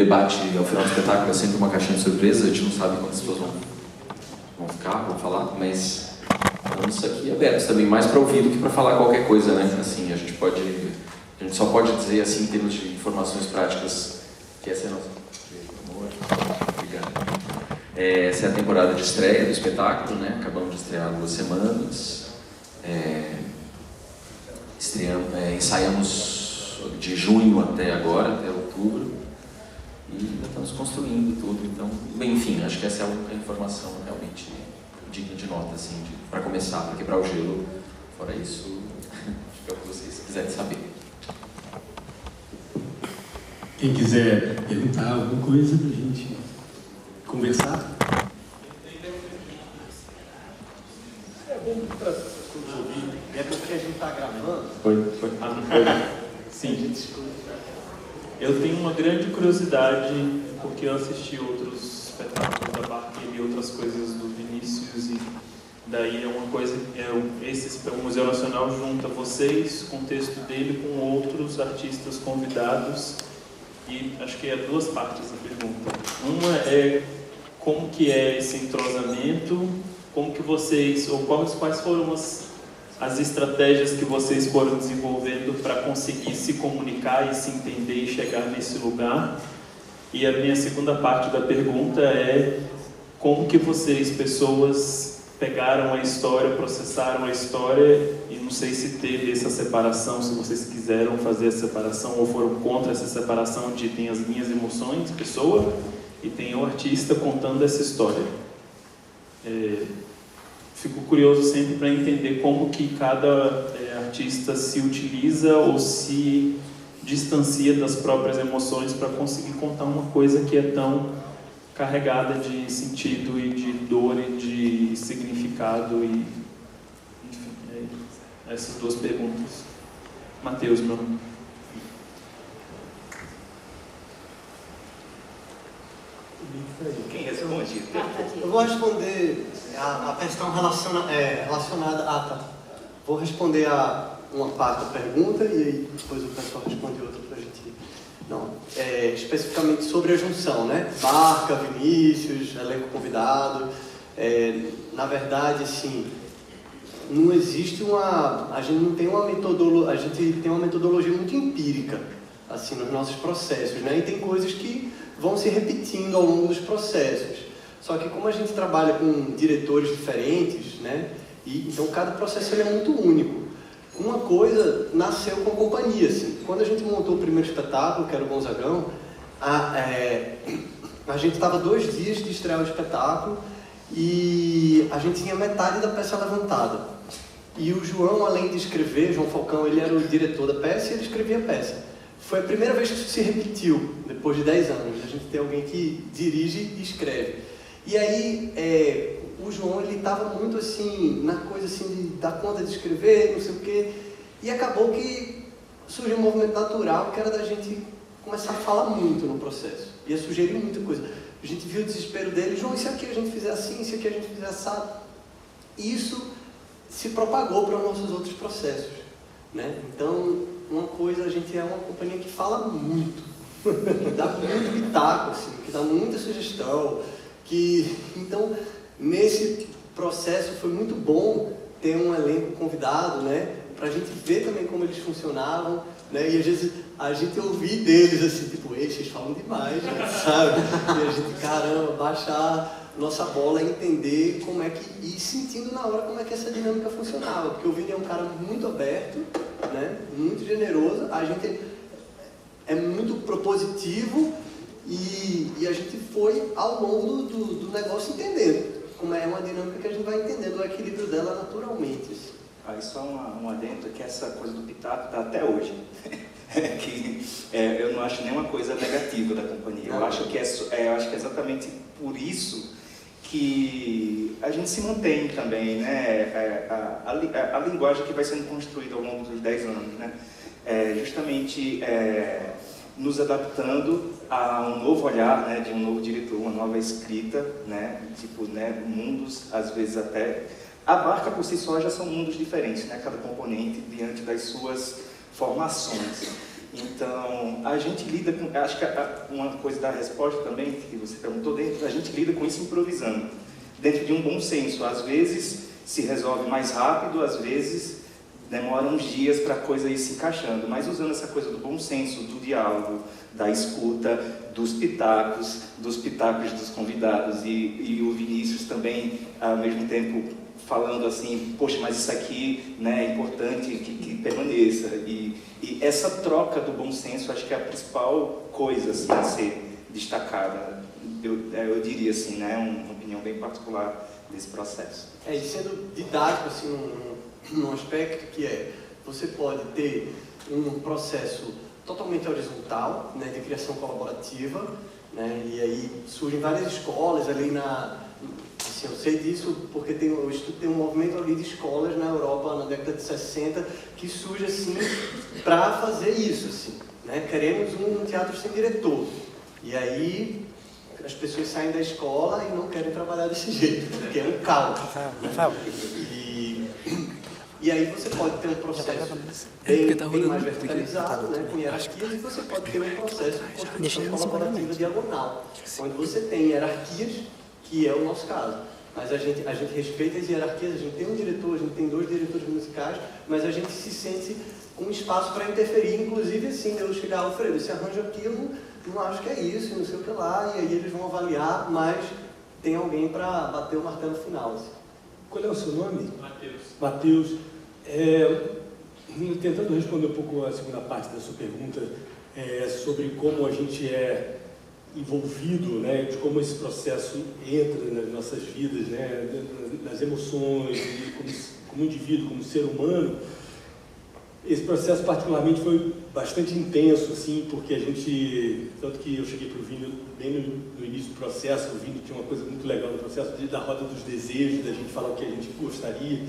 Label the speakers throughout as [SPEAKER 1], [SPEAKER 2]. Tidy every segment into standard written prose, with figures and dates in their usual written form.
[SPEAKER 1] debate ao final do espetáculo é sempre uma caixinha de surpresa, a gente não sabe quantas pessoas vão ficar, vão falar, mas estamos aqui abertos também, mais para ouvir do que para falar qualquer coisa, né? Assim, a gente só pode dizer, assim, em termos de informações práticas, que essa é a nossa... Obrigado. Essa é a temporada de estreia do espetáculo, né? Acabamos de estrear há 2 semanas. Ensaiamos de junho até agora, até outubro, e ainda estamos construindo tudo. Então, enfim, acho que essa é a única informação realmente digna de nota, assim, para começar, para quebrar o gelo. Fora isso, acho que é o que vocês quiserem saber.
[SPEAKER 2] Quem quiser perguntar alguma coisa para a gente conversar?
[SPEAKER 3] É bom para as pessoas ouvirem. É porque a gente está gravando.
[SPEAKER 4] Foi. Sim. Eu tenho uma grande curiosidade, porque eu assisti outros espetáculos da Barca e outras coisas do Vinícius, e daí é uma coisa, o Museu Nacional junta vocês com o texto dele com outros artistas convidados, e acho que é 2 partes da pergunta. Uma é como que é esse entrosamento, como que vocês, ou quais foram as estratégias que vocês foram desenvolvendo para conseguir se comunicar e se entender e chegar nesse lugar. E a minha segunda parte da pergunta é como que vocês, pessoas, pegaram a história, processaram a história, e não sei se teve essa separação, se vocês quiseram fazer essa separação ou foram contra essa separação de tem as minhas emoções, pessoa, e tem o artista contando essa história. Fico curioso sempre para entender como que cada artista se utiliza ou se distancia das próprias emoções para conseguir contar uma coisa que é tão carregada de sentido e de dor e de significado, e enfim, essas 2 perguntas. Matheus, meu nome.
[SPEAKER 3] Quem responde? Eu vou responder a questão relacionada. Vou responder a uma parte da pergunta e aí depois o pessoal responde outra para a gente. Não, especificamente sobre a junção, né? Barca, Vinícius, elenco convidado. Na verdade, assim, não existe a gente não tem uma metodologia, a gente tem uma metodologia muito empírica, assim, nos nossos processos, né? E tem coisas que vão se repetindo ao longo dos processos. Só que como a gente trabalha com diretores diferentes, né? E então cada processo ele é muito único. Uma coisa nasceu com a companhia, assim. Quando a gente montou o primeiro espetáculo, que era o Gonzagão, a gente estava 2 dias de estrear o espetáculo e a gente tinha metade da peça levantada. E o João, além de escrever, João Falcão, ele era o diretor da peça e ele escrevia a peça. Foi a primeira vez que isso se repetiu, depois de 10 anos. A gente tem alguém que dirige e escreve. E aí, o João, ele estava muito assim, na coisa assim de dar conta de escrever, não sei o quê. E acabou que surgiu um movimento natural, que era da gente começar a falar muito no processo. Ia sugerir muita coisa. A gente viu o desespero dele. João, e se aqui a gente fizer assim, se aqui a gente fizer assado? E isso se propagou para os nossos outros processos, né? Então, uma coisa, a gente é uma companhia que fala muito, que dá muito pitaco, assim, que dá muita sugestão, então, nesse processo foi muito bom ter um elenco convidado, né, para a gente ver também como eles funcionavam, né, e às vezes a gente ouvir deles assim, tipo, ei, vocês falam demais, gente, sabe? E a gente, caramba, baixar nossa bola e entender como é que, e sentindo na hora como é que essa dinâmica funcionava, porque o Vini é um cara muito aberto, né, muito generoso, a gente é muito propositivo e a gente foi ao longo do negócio entendendo como é uma dinâmica que a gente vai entendendo o equilíbrio dela naturalmente.
[SPEAKER 5] Aí só um adendo, que essa coisa do pitaco está até hoje. Eu não acho nenhuma coisa negativa da companhia. Eu acho que é exatamente por isso que a gente se mantém também, né? A linguagem que vai sendo construída ao longo dos 10 anos, né? Justamente nos adaptando a um novo olhar, né, de um novo diretor, uma nova escrita, né, tipo, né, mundos, às vezes até... A Barca por si só já são mundos diferentes, né, cada componente diante das suas formações. Então, a gente lida com... Acho que uma coisa da resposta também, que você perguntou, a gente lida com isso improvisando, dentro de um bom senso. Às vezes se resolve mais rápido, às vezes demora uns dias para a coisa ir se encaixando, mas usando essa coisa do bom senso, do diálogo, da escuta, dos pitacos dos convidados, e o Vinícius também, ao mesmo tempo, falando assim, poxa, mas isso aqui, né, é importante que permaneça. E essa troca do bom senso, acho que é a principal coisa assim, a ser destacada, eu diria assim, né, uma opinião bem particular desse processo.
[SPEAKER 3] E sendo didático assim, num aspecto que é, você pode ter um processo totalmente horizontal, né, de criação colaborativa, né, e aí surgem várias escolas ali assim, eu sei disso porque eu tem um movimento ali de escolas na Europa na década de 60 que surge assim para fazer isso, assim, né, queremos um teatro sem diretor, e aí as pessoas saem da escola e não querem trabalhar desse jeito, porque é um caos. E aí você pode ter um processo bem mais verticalizado, né, com hierarquias, e você pode ter um processo de construção colaborativa diagonal, onde você tem hierarquias, que é o nosso caso. Mas a gente respeita as hierarquias, a gente tem um diretor, a gente tem 2 diretores musicais, mas a gente se sente com espaço para interferir, inclusive assim, eu chegar, Alfredo, esse arranjo aqui eu não acho que é isso, não sei o que lá, e aí eles vão avaliar, mas tem alguém para bater o martelo final. Assim.
[SPEAKER 2] Qual é o seu nome?
[SPEAKER 4] Matheus.
[SPEAKER 2] Matheus. Tentando responder um pouco a segunda parte da sua pergunta, sobre como a gente é envolvido, né, de como esse processo entra nas nossas vidas, né, nas emoções, como indivíduo, como ser humano. Esse processo particularmente foi bastante intenso, assim, porque a gente, tanto que eu cheguei para o Vini bem no início do processo, o Vini tinha uma coisa muito legal no processo da roda dos desejos, da gente falar o que a gente gostaria.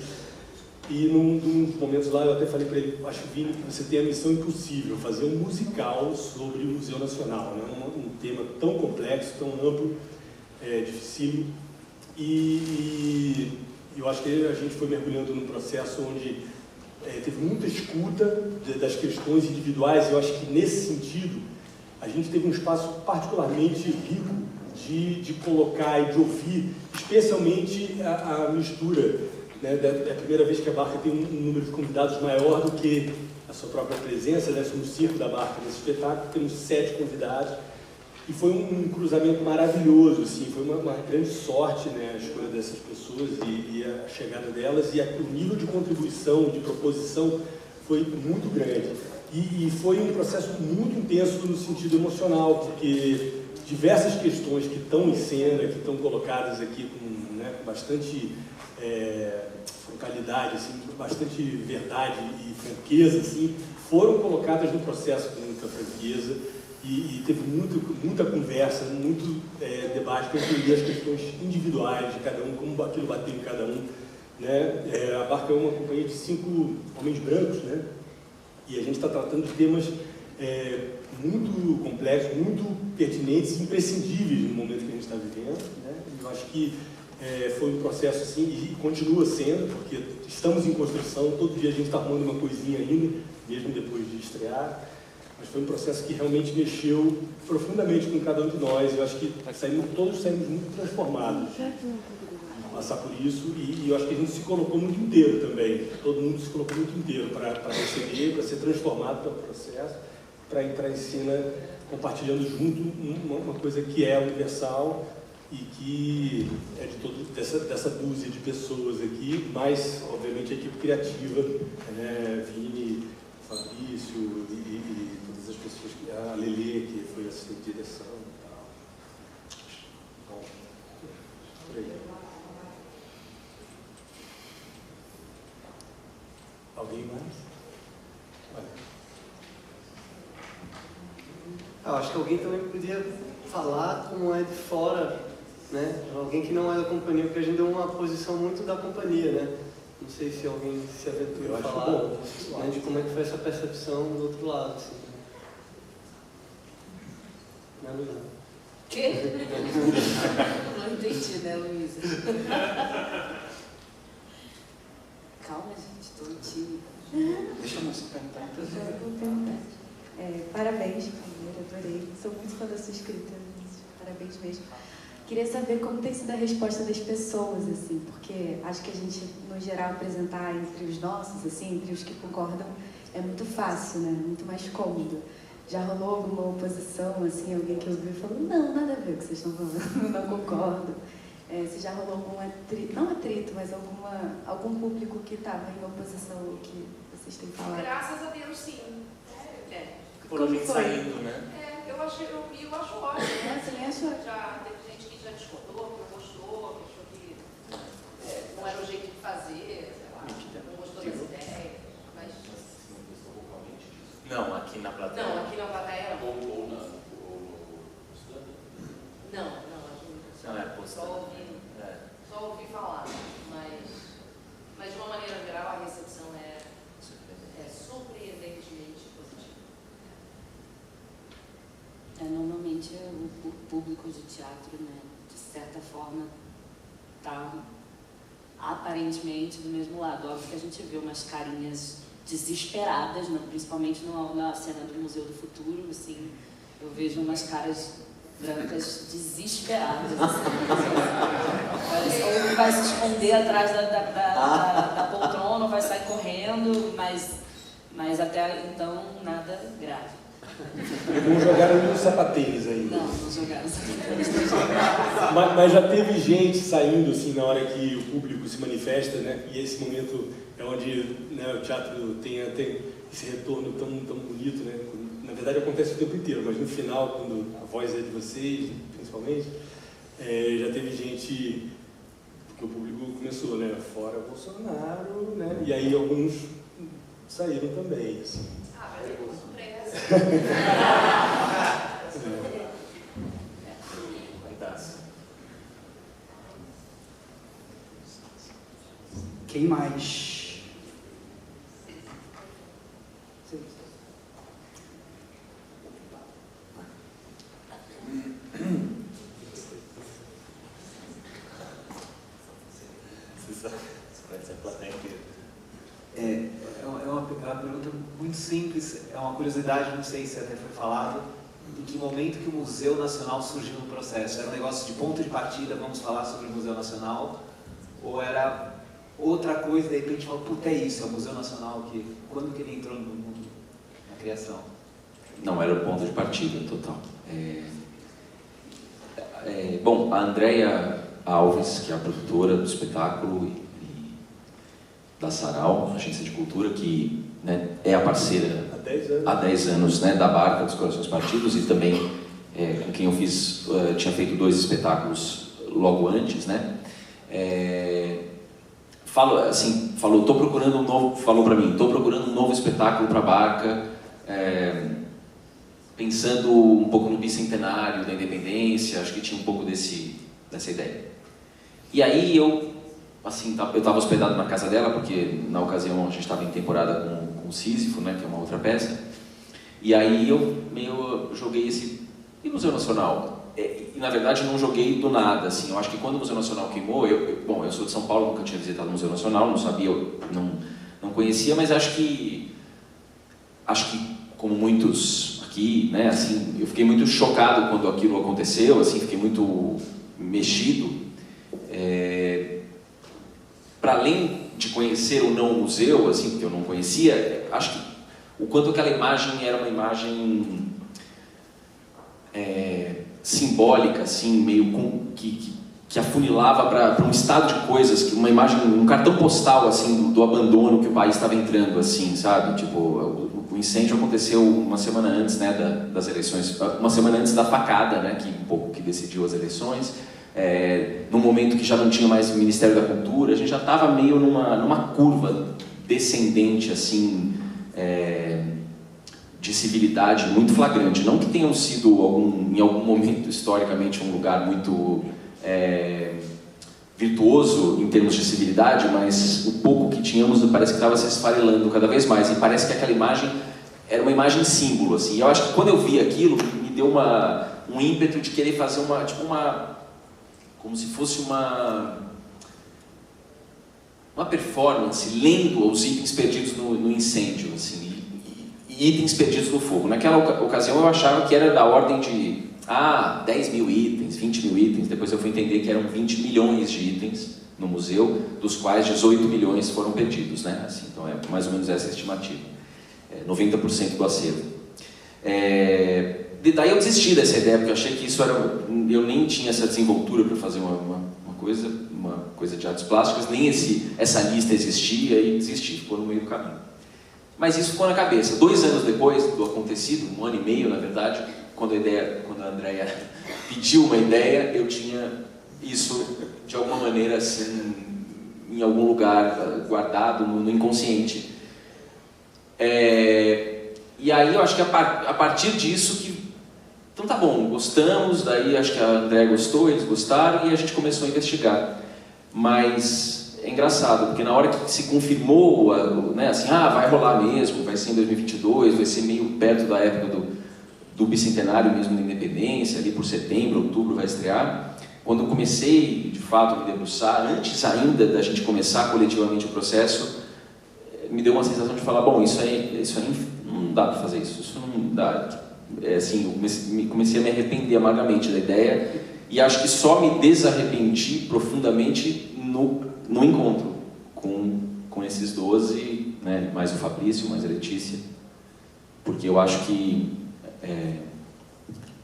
[SPEAKER 2] E num momentos lá eu até falei para ele, acho, Vini, que você tem a missão impossível, fazer um musical sobre o Museu Nacional, né? Um tema tão complexo, tão amplo, dificílimo. E eu acho que a gente foi mergulhando num processo onde teve muita escuta das questões individuais, e eu acho que nesse sentido a gente teve um espaço particularmente rico de colocar e de ouvir, especialmente a mistura. Né, é a primeira vez que a Barca tem um número de convidados maior do que a sua própria presença, né, somos 5 da Barca nesse espetáculo, temos 7 convidados, e foi um cruzamento maravilhoso, assim, foi uma grande sorte, né, a escolha dessas pessoas e a chegada delas, e o nível de contribuição, de proposição foi muito grande. E foi um processo muito intenso no sentido emocional, porque diversas questões que estão em cena, que estão colocadas aqui com bastante frontalidade, assim, bastante verdade e franqueza, assim, foram colocadas no processo com muita franqueza e teve muita conversa, muito debate para entender as questões individuais de cada um, como aquilo bateu em cada um. Né? A Barca é uma companhia de 5 homens brancos, né? E a gente está tratando de temas muito complexos, muito pertinentes e imprescindíveis no momento que a gente está vivendo. Né? Eu acho que foi um processo assim, e continua sendo, porque estamos em construção, todo dia a gente está arrumando uma coisinha ainda, mesmo depois de estrear, mas foi um processo que realmente mexeu profundamente com cada um de nós. Eu acho que todos saímos muito transformados de passar por isso, e eu acho que a gente se colocou muito inteiro também, todo mundo se colocou muito inteiro para receber, para ser transformado pelo processo, para entrar em cena compartilhando junto uma coisa que é universal e que é dessa dúzia de pessoas aqui, mais, obviamente, a equipe criativa, né? Vini, Fabrício e todas as pessoas, a Lelê, que foi assistente de direção e tal. Bom, por aí. Alguém mais? Olha.
[SPEAKER 3] Eu acho que alguém também podia falar como é de fora, né? Alguém que não é da companhia, porque a gente deu uma posição muito da companhia, né? Não sei se alguém se aventura a falar, né, de como é que foi essa percepção do outro lado, assim. Né, Luísa?
[SPEAKER 6] Quê? Não entendi, né, Luísa? Calma, gente, tô tímida.
[SPEAKER 5] Deixa eu mostrar perguntar.
[SPEAKER 7] Parabéns, primeiro, adorei. Sou muito fã da sua escrita, parabéns mesmo. Queria saber como tem sido a resposta das pessoas, assim, porque acho que a gente, no geral, apresentar entre os nossos, assim, entre os que concordam, é muito fácil, né? Muito mais cômodo. Já rolou alguma oposição, assim, alguém que ouviu e falou, não, nada a ver com o que vocês estão falando, não concordo. Se já rolou algum atrito, não atrito, mas algum público que estava em oposição ao que vocês têm falado?
[SPEAKER 6] Graças a Deus, sim.
[SPEAKER 4] Por alguém saindo, né?
[SPEAKER 6] Eu acho ótimo.
[SPEAKER 7] Você nem achou?
[SPEAKER 6] Já teve gente que já discordou, que não gostou, que achou que não era o jeito de fazer, sei lá, não gostou das ideias, mas...
[SPEAKER 4] Não, aqui na plateia.
[SPEAKER 6] Não, aqui na plateia não.
[SPEAKER 1] Ou no
[SPEAKER 6] Não, aqui
[SPEAKER 4] Não, é postando.
[SPEAKER 6] Só ouvi falar, mas de uma maneira geral a recepção é surpreendentemente positiva.
[SPEAKER 8] Normalmente o público de teatro, né, de certa forma, está aparentemente do mesmo lado. Óbvio que a gente vê umas carinhas desesperadas, né, principalmente na cena do Museu do Futuro, assim, eu vejo umas caras brancas desesperadas. Assim, ou vai se esconder atrás da poltrona, ou vai sair correndo, mas até então nada grave.
[SPEAKER 2] Não jogaram nos sapatênis aí.
[SPEAKER 8] Não jogaram nos sapatênis.
[SPEAKER 2] Mas já teve gente saindo assim na hora que o público se manifesta, né? E esse momento é onde, né, o teatro tem esse retorno tão bonito, né? Na verdade acontece o tempo inteiro, mas no final, quando a voz é de vocês, principalmente, já teve gente, porque o público começou, né? Fora Bolsonaro, né? E aí alguns saíram também, assim.
[SPEAKER 6] Mas é com surpresa.
[SPEAKER 9] Quem mais?
[SPEAKER 10] É uma pergunta muito simples, é uma curiosidade, não sei se até foi falado, em que momento que o Museu Nacional surgiu no processo? Era um negócio de ponto de partida, vamos falar sobre o Museu Nacional, ou era outra coisa, de repente falou, puta, é isso, é o Museu Nacional, quando que ele entrou no mundo, na criação?
[SPEAKER 1] Não, era o ponto de partida total. Bom, a Andréia Alves, que é a produtora do espetáculo e da Sarau, agência de cultura, que, né, é a parceira há 10 anos, né, da Barca dos Corações Partidos, e também com quem eu tinha feito 2 espetáculos logo antes, né? Falou, tô procurando um novo, falou para mim, estou procurando um novo espetáculo para a Barca, pensando um pouco no bicentenário da independência, acho que tinha um pouco dessa ideia. E aí eu estava hospedado na casa dela, porque na ocasião a gente estava em temporada com o Sísifo, né, que é uma outra peça, e aí eu joguei e Museu Nacional? E na verdade não joguei do nada, assim, eu acho que quando o Museu Nacional queimou, eu sou de São Paulo, nunca tinha visitado o Museu Nacional, não sabia, não conhecia, mas acho que como muitos aqui, né, assim, eu fiquei muito chocado quando aquilo aconteceu, assim, fiquei muito mexido, para além de conhecer ou não o museu, assim, porque eu não conhecia, acho que o quanto aquela imagem era uma imagem simbólica, assim, meio que afunilava para um estado de coisas, que uma imagem, um cartão postal, assim, do abandono que o país estava entrando, assim, sabe? Tipo, o incêndio aconteceu uma semana antes, né, das eleições, uma semana antes da facada, né, que decidiu as eleições. No momento que já não tinha mais o Ministério da Cultura, a gente já estava meio numa curva descendente, assim, de civilidade muito flagrante. Não que tenham sido em algum momento historicamente um lugar muito virtuoso em termos de civilidade, mas o pouco que tínhamos parece que estava se esfarelando cada vez mais, e parece que aquela imagem era uma imagem símbolo, assim. Eu acho que quando eu vi aquilo, me deu um ímpeto de querer fazer como se fosse uma performance, lendo os itens perdidos no incêndio, assim. E itens perdidos no fogo. Naquela ocasião eu achava que era da ordem de 10 mil itens, 20 mil itens. Depois eu fui entender que eram 20 milhões de itens no museu, dos quais 18 milhões foram perdidos, né? Assim, então é mais ou menos essa a estimativa. 90% do acervo. Daí eu desisti dessa ideia, porque eu achei que isso era... Eu nem tinha essa desenvoltura para fazer uma coisa de artes plásticas, nem essa lista existia, e desisti, ficou no meio do caminho. Mas isso ficou na cabeça. 2 anos depois do acontecido, 1 ano e meio, na verdade, quando a Andrea pediu uma ideia, eu tinha isso, de alguma maneira, assim, em algum lugar, guardado no inconsciente. E aí eu acho que a partir disso que... Então tá bom, gostamos, daí acho que a Andrea gostou, eles gostaram, e a gente começou a investigar. Mas é engraçado, porque na hora que se confirmou, né, assim, vai rolar mesmo, vai ser em 2022, vai ser meio perto da época do bicentenário mesmo da independência, ali por setembro, outubro vai estrear. Quando eu comecei, de fato, a me debruçar, antes ainda da gente começar coletivamente o processo, me deu uma sensação de falar, bom, isso aí não dá para fazer isso não dá. Assim, eu comecei a me arrepender amargamente da ideia, e acho que só me desarrependi profundamente no encontro com esses 12, né, mais o Fabrício, mais a Letícia, porque eu acho que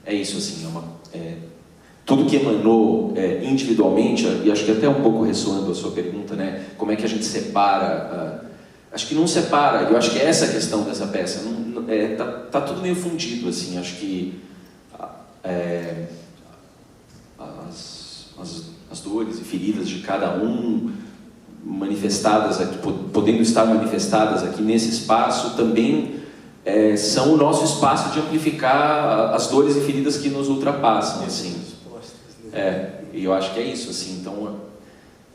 [SPEAKER 1] é isso, assim, tudo que emanou individualmente, e acho que até um pouco ressoando a sua pergunta, né, como é que a gente separa, acho que não separa, eu acho que é essa a questão dessa peça, tá tudo meio fundido, assim, acho que as dores e feridas de cada um manifestadas aqui, podendo estar manifestadas aqui nesse espaço, também são o nosso espaço de amplificar as dores e feridas que nos ultrapassam, assim. E eu acho que é isso, assim, então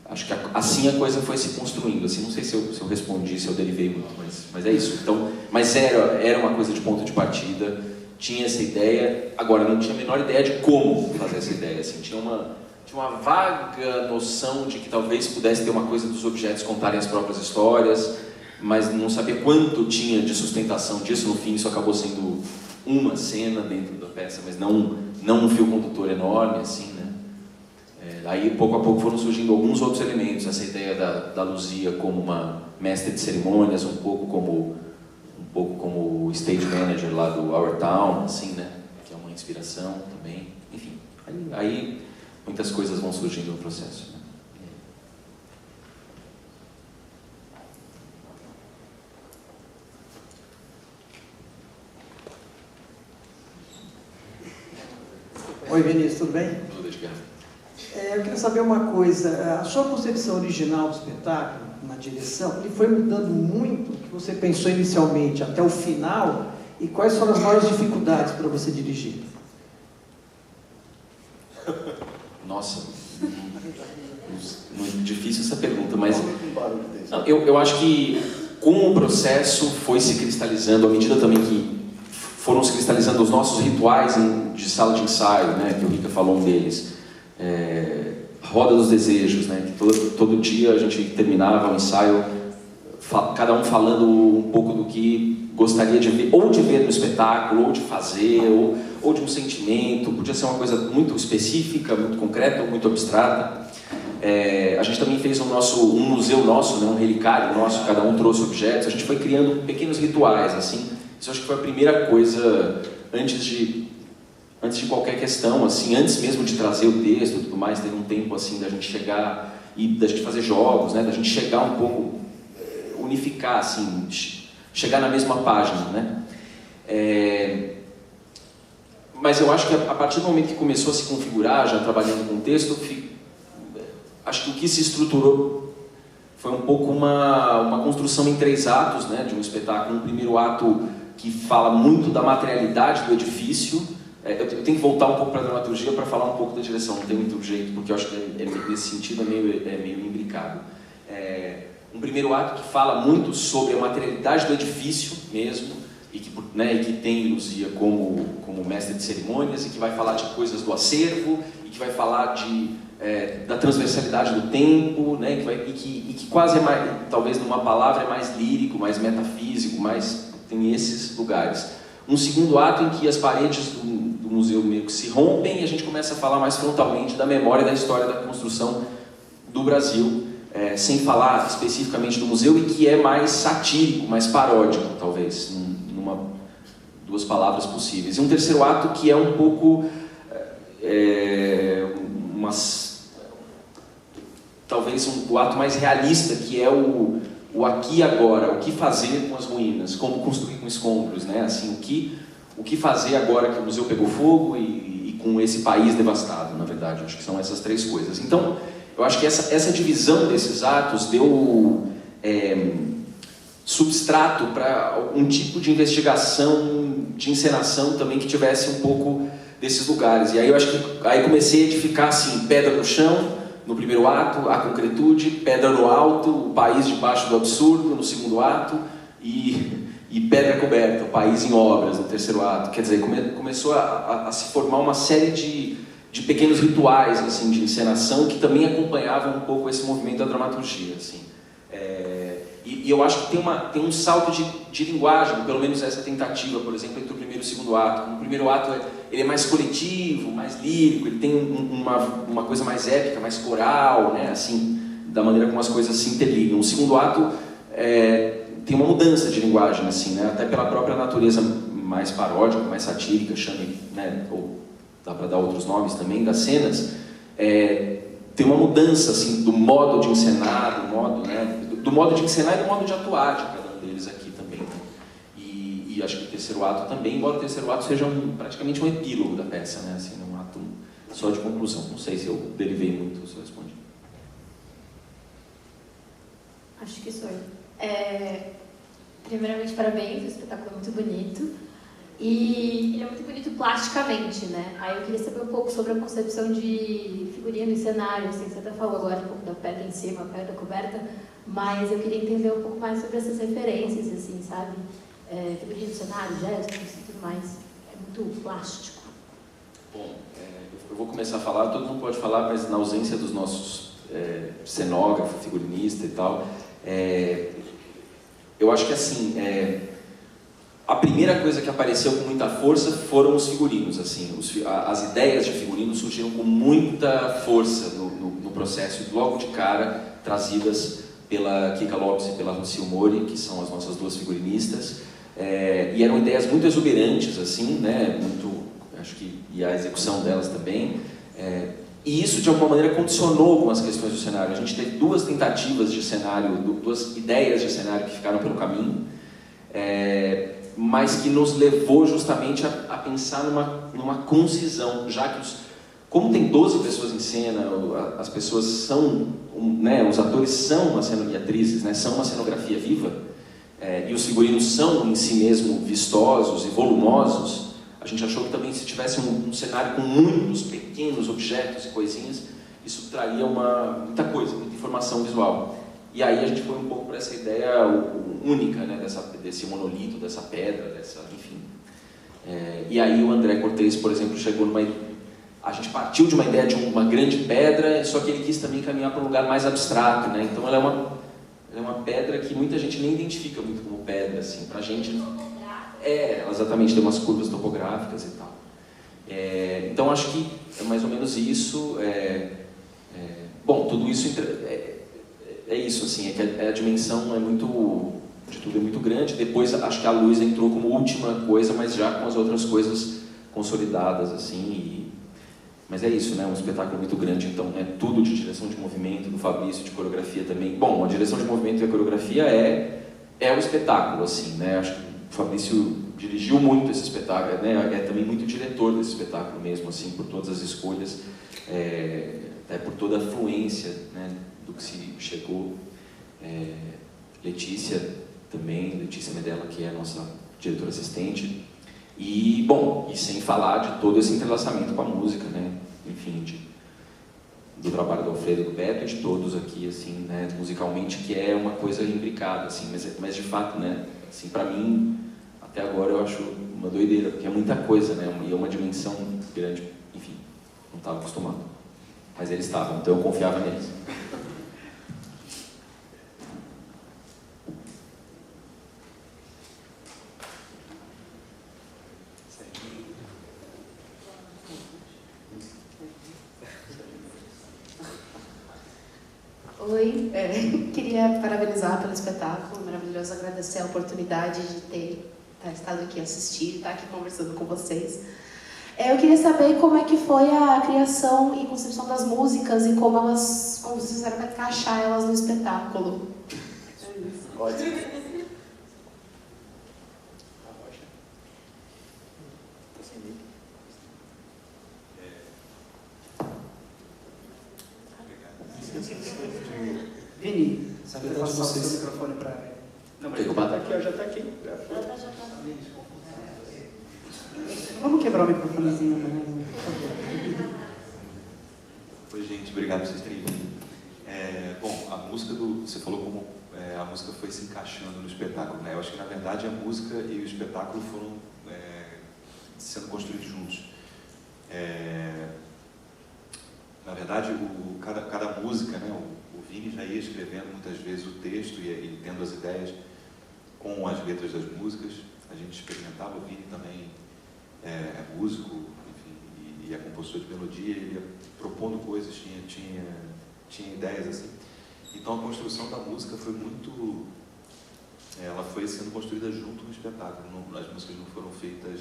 [SPEAKER 1] acho que assim a coisa foi se construindo, assim, não sei se eu respondi, se eu derivei muito, mas é isso. Então, mas era uma coisa de ponto de partida, tinha essa ideia, agora não tinha a menor ideia de como fazer essa ideia, assim, tinha uma vaga noção de que talvez pudesse ter uma coisa dos objetos contarem as próprias histórias, mas não sabia quanto tinha de sustentação disso. No fim, isso acabou sendo uma cena dentro da peça, mas não um fio condutor enorme, assim, né? Aí, pouco a pouco, foram surgindo alguns outros elementos, essa ideia da Luzia como uma mestre de cerimônias, um pouco como o stage manager lá do Our Town, assim, né? Que é uma inspiração também, enfim. Aí muitas coisas vão surgindo no processo, né?
[SPEAKER 9] Oi, Vinícius, tudo bem?
[SPEAKER 1] Tudo, Edgar.
[SPEAKER 9] Eu queria saber uma coisa, a sua concepção original do espetáculo, na direção, ele foi mudando muito o que você pensou inicialmente até o final, e quais foram as maiores dificuldades para você dirigir?
[SPEAKER 1] Nossa, muito difícil essa pergunta, mas não, eu acho que com o processo foi se cristalizando, à medida também que foram se cristalizando os nossos rituais de sala de ensaio, né, que o Rica falou um deles, Roda dos Desejos, né, que todo dia a gente terminava o ensaio, cada um falando um pouco do que gostaria de ver, ou de ver no espetáculo, ou de fazer, ou de um sentimento, podia ser uma coisa muito específica, muito concreta, ou muito abstrata. A gente também fez um museu nosso, né, um relicário nosso, cada um trouxe objetos, a gente foi criando pequenos rituais, assim. Isso acho que foi a primeira coisa, antes de qualquer questão, assim, antes mesmo de trazer o texto e tudo mais, teve um tempo assim da gente chegar e da gente fazer jogos, né, da gente chegar um pouco, unificar, assim, chegar na mesma página, né. Mas eu acho que a partir do momento que começou a se configurar, já trabalhando com o texto, acho que o que se estruturou foi um pouco uma construção em 3 atos, né, de um espetáculo. Um primeiro ato que fala muito da materialidade do edifício. Eu tenho que voltar um pouco para a dramaturgia para falar um pouco da direção, não tem muito jeito, porque eu acho que nesse sentido é meio imbricado. Um primeiro ato que fala muito sobre a materialidade do edifício mesmo, e que tem Luzia como mestre de cerimônias, e que vai falar de coisas do acervo, e que vai falar da transversalidade do tempo, né, e que quase é mais, talvez numa palavra, é mais lírico, mais metafísico, mais tem esses lugares. Um segundo ato em que as paredes do museu meio que se rompem e a gente começa a falar mais frontalmente da memória e da história da construção do Brasil, sem falar especificamente do museu, e que é mais satírico, mais paródico, talvez, duas palavras possíveis. E um terceiro ato que é um pouco talvez o ato mais realista, que é o aqui e agora, o que fazer com as ruínas, como construir com escombros, né? Assim, o que fazer agora que o museu pegou fogo e com esse país devastado, na verdade. Acho que são essas três coisas. Então, eu acho que essa divisão desses atos deu substrato para um tipo de investigação, de encenação também que tivesse um pouco desses lugares. E aí eu acho que aí comecei a edificar assim, pedra no chão, no primeiro ato, a concretude, pedra no alto, o país debaixo do absurdo, no segundo ato, e pedra coberta, o país em obras, no terceiro ato. Quer dizer, começou a se formar uma série de pequenos rituais assim, de encenação que também acompanhavam um pouco esse movimento da dramaturgia. Assim. E eu acho que tem um salto de linguagem, pelo menos essa tentativa, por exemplo, entre o primeiro e o segundo ato. No primeiro ato ele é mais coletivo, mais lírico, ele tem uma coisa mais épica, mais coral, né? Assim, da maneira como as coisas se interligam. O segundo ato tem uma mudança de linguagem, assim, né? Até pela própria natureza mais paródica, mais satírica, chame, né? Ou dá para dar outros nomes também, das cenas. Tem uma mudança assim, do modo de encenar, do modo de encenar e do modo de atuar de cada um deles aqui também. Né? E acho que o terceiro ato também, embora o terceiro ato seja praticamente um epílogo da peça, né? Assim, um ato só de conclusão. Não sei se eu derivei muito, se eu respondi.
[SPEAKER 11] Acho que sou eu. Primeiramente, parabéns, o espetáculo é muito bonito. E ele é muito bonito plasticamente, né? Aí eu queria saber um pouco sobre a concepção de figurino e cenário. Assim, você até falou agora um pouco da pedra em cima, a pedra coberta, mas eu queria entender um pouco mais sobre essas referências, assim, sabe? Figurino, cenário, gestos e tudo mais. É muito plástico.
[SPEAKER 1] Bom, eu vou começar a falar, todo mundo pode falar, mas na ausência dos nossos cenógrafo, figurinista e tal, eu acho que assim... A primeira coisa que apareceu com muita força foram os figurinos, assim, as ideias de figurinos surgiram com muita força no processo, logo de cara, trazidas pela Kika Lopes e pela Rocio Mori, que são as nossas duas figurinistas, e eram ideias muito exuberantes, assim, né, acho que, e a execução delas também, e isso de alguma maneira condicionou algumas questões do cenário. A gente teve duas tentativas de cenário, duas ideias de cenário que ficaram pelo caminho, mas que nos levou justamente a pensar numa concisão, já que como tem 12 pessoas em cena, as pessoas são, né, os atores são e atrizes, né, são uma cenografia viva, e os figurinos são em si mesmo vistosos e volumosos, a gente achou que também se tivesse um cenário com muitos pequenos objetos e coisinhas, isso traria muita coisa, muita informação visual. E aí a gente foi um pouco para essa ideia única, né, desse monolito, dessa pedra, enfim. E aí o André Cortez, por exemplo, chegou a gente partiu de uma ideia de uma grande pedra, só que ele quis também caminhar para um lugar mais abstrato, né? Então ela é uma pedra que muita gente nem identifica muito como pedra, assim, pra gente. Ela exatamente tem umas curvas topográficas e tal. Então acho que é mais ou menos isso. Bom, tudo isso é isso, assim, é que a dimensão de tudo é muito grande. Depois acho que a luz entrou como última coisa, mas já com as outras coisas consolidadas, assim. Mas é isso, né? Um espetáculo muito grande, então é tudo de direção de movimento, do Fabrício, de coreografia também. Bom, a direção de movimento e a coreografia é o espetáculo, assim, né? Acho que o Fabrício dirigiu muito esse espetáculo, né? É também muito diretor desse espetáculo mesmo, assim, por todas as escolhas, por toda a fluência, né, do que se chegou. Letícia também, Letícia Medella, que é a nossa diretora assistente. E, bom, e sem falar de todo esse entrelaçamento com a música, né? Enfim, do trabalho do Alfredo, do Beto e de todos aqui, assim, né? Musicalmente, que é uma coisa imbricada, assim, mas de fato, né? Assim, pra mim, até agora eu acho uma doideira, porque é muita coisa, né? E é uma dimensão grande, enfim, não estava acostumado. Mas eles estavam, então eu confiava neles.
[SPEAKER 11] Oi, queria parabenizar pelo espetáculo maravilhoso, agradecer a oportunidade de ter estado aqui assistir, estar aqui conversando com vocês. Eu queria saber como é que foi a criação e concepção das músicas e como vocês fizeram para encaixar elas no espetáculo.
[SPEAKER 5] Ótimo.
[SPEAKER 9] Vini,
[SPEAKER 12] Na
[SPEAKER 9] você
[SPEAKER 12] verdade,
[SPEAKER 9] passar o seu
[SPEAKER 12] vocês...
[SPEAKER 9] microfone para ela.
[SPEAKER 5] Não, mas ele tá aqui, ó, já tá aqui.
[SPEAKER 9] Vamos quebrar o microfonezinho, né? Por favor.
[SPEAKER 12] Oi, gente, obrigado por vocês terem vindo. Bom, a música você falou como a música foi se encaixando no espetáculo, né? Eu acho que, na verdade, a música e o espetáculo foram sendo construídos juntos. Na verdade, cada música, né? O Vini já ia escrevendo muitas vezes o texto e tendo as ideias com as letras das músicas. A gente experimentava, o Vini também é músico, enfim, e é compositor de melodia, ele ia propondo coisas, tinha ideias assim. Então a construção da música foi muito... ela foi sendo construída junto no espetáculo, as músicas não foram feitas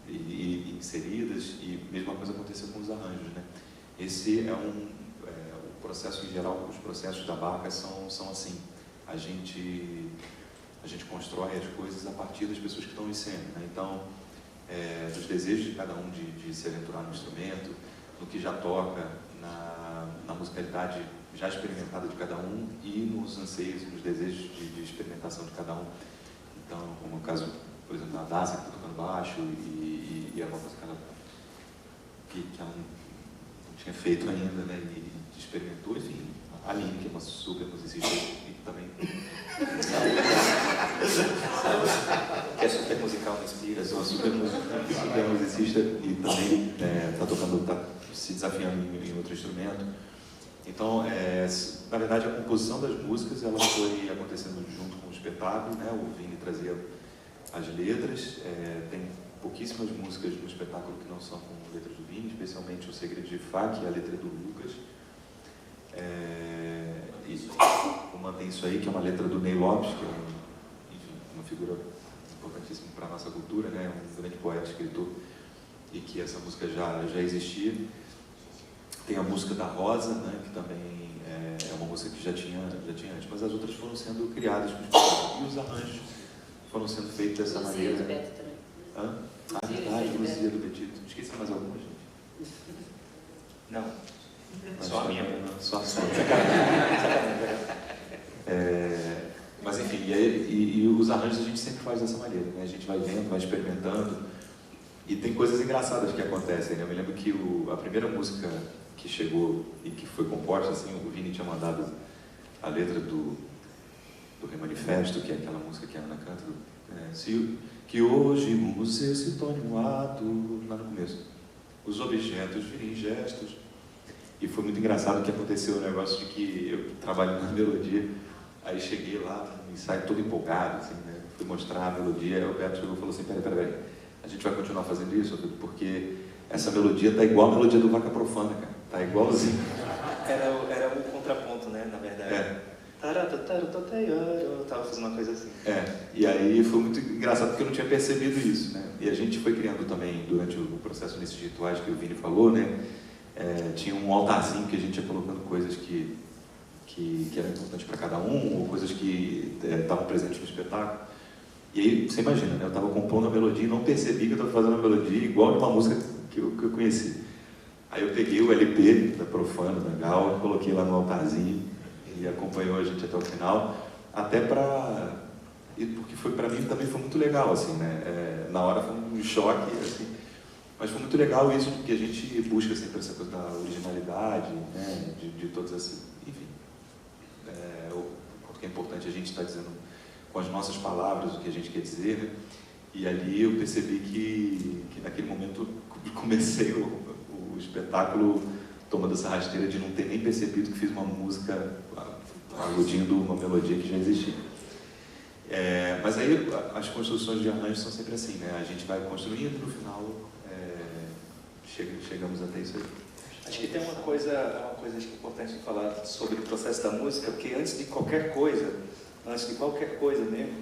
[SPEAKER 12] e inseridas, e a mesma coisa aconteceu com os arranjos, né? Esse o processo em geral, os processos da Barca são assim, a gente constrói as coisas a partir das pessoas que estão em cena, né? Então, dos desejos de cada um de se aventurar no instrumento, no que já toca, na musicalidade já experimentada de cada um e nos anseios, nos desejos de experimentação de cada um. Então, como o caso, por exemplo, da Daza, que está tocando baixo, e é uma coisa que ela não tinha feito ainda, né? E experimentou, enfim. A Aline, que é uma super musicista e também...
[SPEAKER 5] Que é super musical, me inspira.
[SPEAKER 12] É uma super musicista e também está se desafiando em outro instrumento. Então, na verdade, a composição das músicas ela foi acontecendo junto com o espetáculo, né? O Vini trazia as letras, tem pouquíssimas músicas no espetáculo que não são com letras do Vini, especialmente O Segredo de Fá, que é a letra do Lucas. E mantém isso aí, que é uma letra do Ney Lopes, que é uma figura importantíssima para a nossa cultura, né? Um grande poeta, escritor, e que essa música já existia. Tem a música da Rosa, né? Que também é uma música que já tinha antes, mas as outras foram sendo criadas com os e os arranjos foram sendo feitos dessa maneira.
[SPEAKER 8] Luzia do Beto também.
[SPEAKER 12] Hã? Ah, verdade, Luzia do Betito. Esqueci mais alguma, gente?
[SPEAKER 5] Não.
[SPEAKER 12] Mas
[SPEAKER 5] Só a minha.
[SPEAKER 12] Só mas enfim, e os arranjos a gente sempre faz dessa maneira, né? A gente vai vendo, vai experimentando, e tem coisas engraçadas que acontecem, né? Eu me lembro que a primeira música que chegou e que foi composta, assim, o Vini tinha mandado a letra do Remanifesto, que é aquela música que a Ana canta, que hoje o museu se torne um ato, lá no começo, os objetos virem gestos. E foi muito engraçado que aconteceu o negócio de que eu trabalho na melodia, aí cheguei lá, no ensaio todo empolgado, assim, né? Fui mostrar a melodia, aí o Beto chegou e falou assim, peraí, a gente vai continuar fazendo isso, porque essa melodia tá igual a melodia do Vaca Profana, cara, tá igualzinho.
[SPEAKER 5] Era o contraponto, né, na verdade. Eu tava fazendo uma coisa assim.
[SPEAKER 12] E aí foi muito engraçado porque eu não tinha percebido isso, né? E a gente foi criando também, durante o processo nesses rituais que o Vini falou, né? Tinha um altarzinho que a gente ia colocando coisas que eram importantes para cada um, ou coisas que estavam presentes no espetáculo. E aí, você imagina, né? Eu estava compondo a melodia e não percebi que eu estava fazendo a melodia igual de uma música que eu conheci. Aí eu peguei o LP da Profano, da Gal, coloquei lá no altarzinho e acompanhou a gente até o final, porque para mim também foi muito legal, assim, né? Na hora foi um choque, assim, mas foi muito legal isso, porque a gente busca sempre essa coisa da originalidade, né? de todas essas, enfim, o quanto que é importante a gente estar dizendo com as nossas palavras o que a gente quer dizer, né? E ali eu percebi que naquele momento comecei o espetáculo tomando essa rasteira de não ter nem percebido que fiz uma música aludindo uma melodia que já existia. Mas aí as construções de arranjos são sempre assim, né? A gente vai construindo e no final chegamos até isso aí.
[SPEAKER 5] Acho que tem uma coisa acho que é importante de falar sobre o processo da música, porque antes de qualquer coisa mesmo,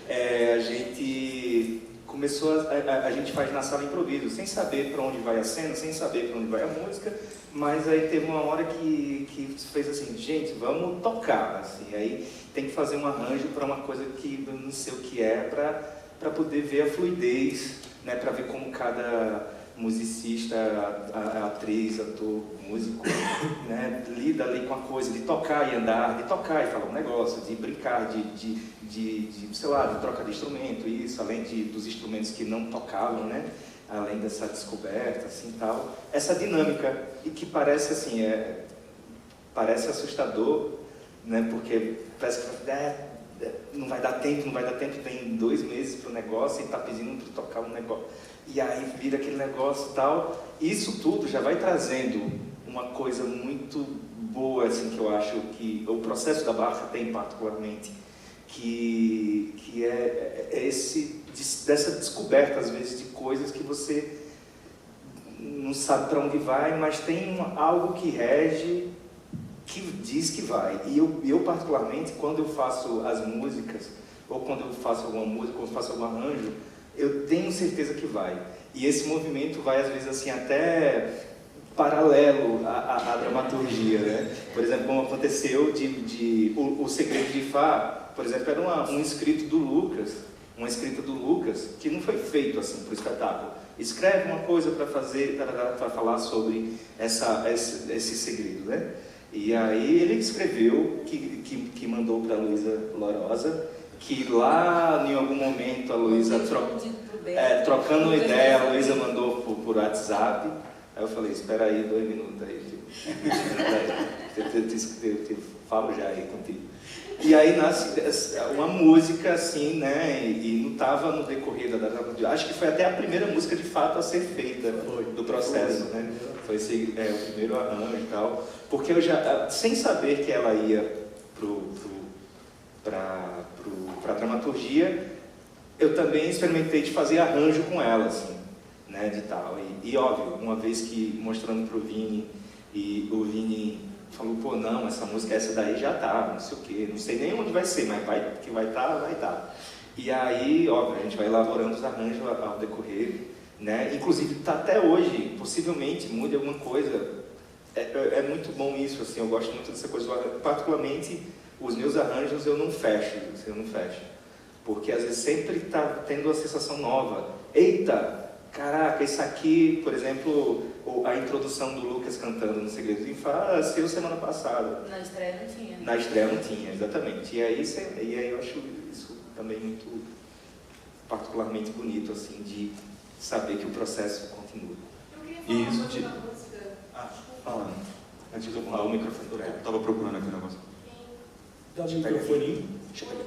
[SPEAKER 5] a gente começou, a gente faz na sala improviso, sem saber para onde vai a cena, sem saber para onde vai a música, mas aí teve uma hora que fez assim, gente, vamos tocar, assim, aí tem que fazer um arranjo para uma coisa que eu não sei o que é, para poder ver a fluidez, né, para ver como cada musicista, atriz, ator, músico, né, lida ali com a coisa de tocar e andar, de tocar e falar um negócio, de brincar, sei lá, de troca de instrumento, isso, além dos instrumentos que não tocavam, né, além dessa descoberta, assim, tal. Essa dinâmica, e que parece, assim, parece assustador, né, porque parece que não vai dar tempo, tem 2 meses para o negócio e está pedindo para tocar um negócio. E aí vira aquele negócio e tal. Isso tudo já vai trazendo uma coisa muito boa, assim, que eu acho que o processo da Barca tem particularmente, que é dessa descoberta, às vezes, de coisas que você não sabe para onde vai, mas tem algo que rege, que diz que vai. E eu particularmente, quando eu faço as músicas, ou quando eu faço alguma música, ou faço algum arranjo, eu tenho certeza que vai. E esse movimento vai, às vezes, assim, até paralelo à dramaturgia, né? Por exemplo, como aconteceu o Segredo de Fá, por exemplo, era um escrito do Lucas, uma escrita do Lucas, que não foi feito assim para o espetáculo. Escreve uma coisa para falar sobre esse segredo, né? E aí ele escreveu, que mandou para a Luísa Lourosa, que lá em algum momento a Luísa, trocando uma ideia, a Luísa mandou por WhatsApp. Aí eu falei, espera aí 2 minutos aí, eu falo já aí contigo. E aí nasce uma música assim, né, e não estava no decorrer da... Acho que foi até a primeira música de fato a ser feita do processo, né? Foi o primeiro arranjo e tal, porque eu já, sem saber que ela ia para a dramaturgia, eu também experimentei de fazer arranjo com ela, assim, né, de tal. E óbvio, uma vez que mostrando para o Vini, e o Vini falou, pô, não, essa música, essa daí já tá, não sei o quê, não sei nem onde vai ser, mas vai estar. E aí, óbvio, a gente vai elaborando os arranjos ao decorrer, né? Inclusive, tá até hoje, possivelmente mude alguma coisa. É muito bom isso, assim, eu gosto muito dessa coisa. Particularmente, os meus arranjos eu não fecho, porque às vezes sempre tá tendo uma sensação nova. Eita, caraca, isso aqui, por exemplo, a introdução do Lucas cantando no Segredo de Fá, saiu semana passada.
[SPEAKER 8] Na estreia não tinha.
[SPEAKER 5] Na estreia não tinha, exatamente. E aí eu acho isso também muito particularmente bonito, assim, de saber que o processo continua.
[SPEAKER 12] E isso te... falando. Antes de eu falar o microfone, eu estava procurando aqui o negócio.
[SPEAKER 2] Dá o microfoninho.
[SPEAKER 5] Deixa eu pegar.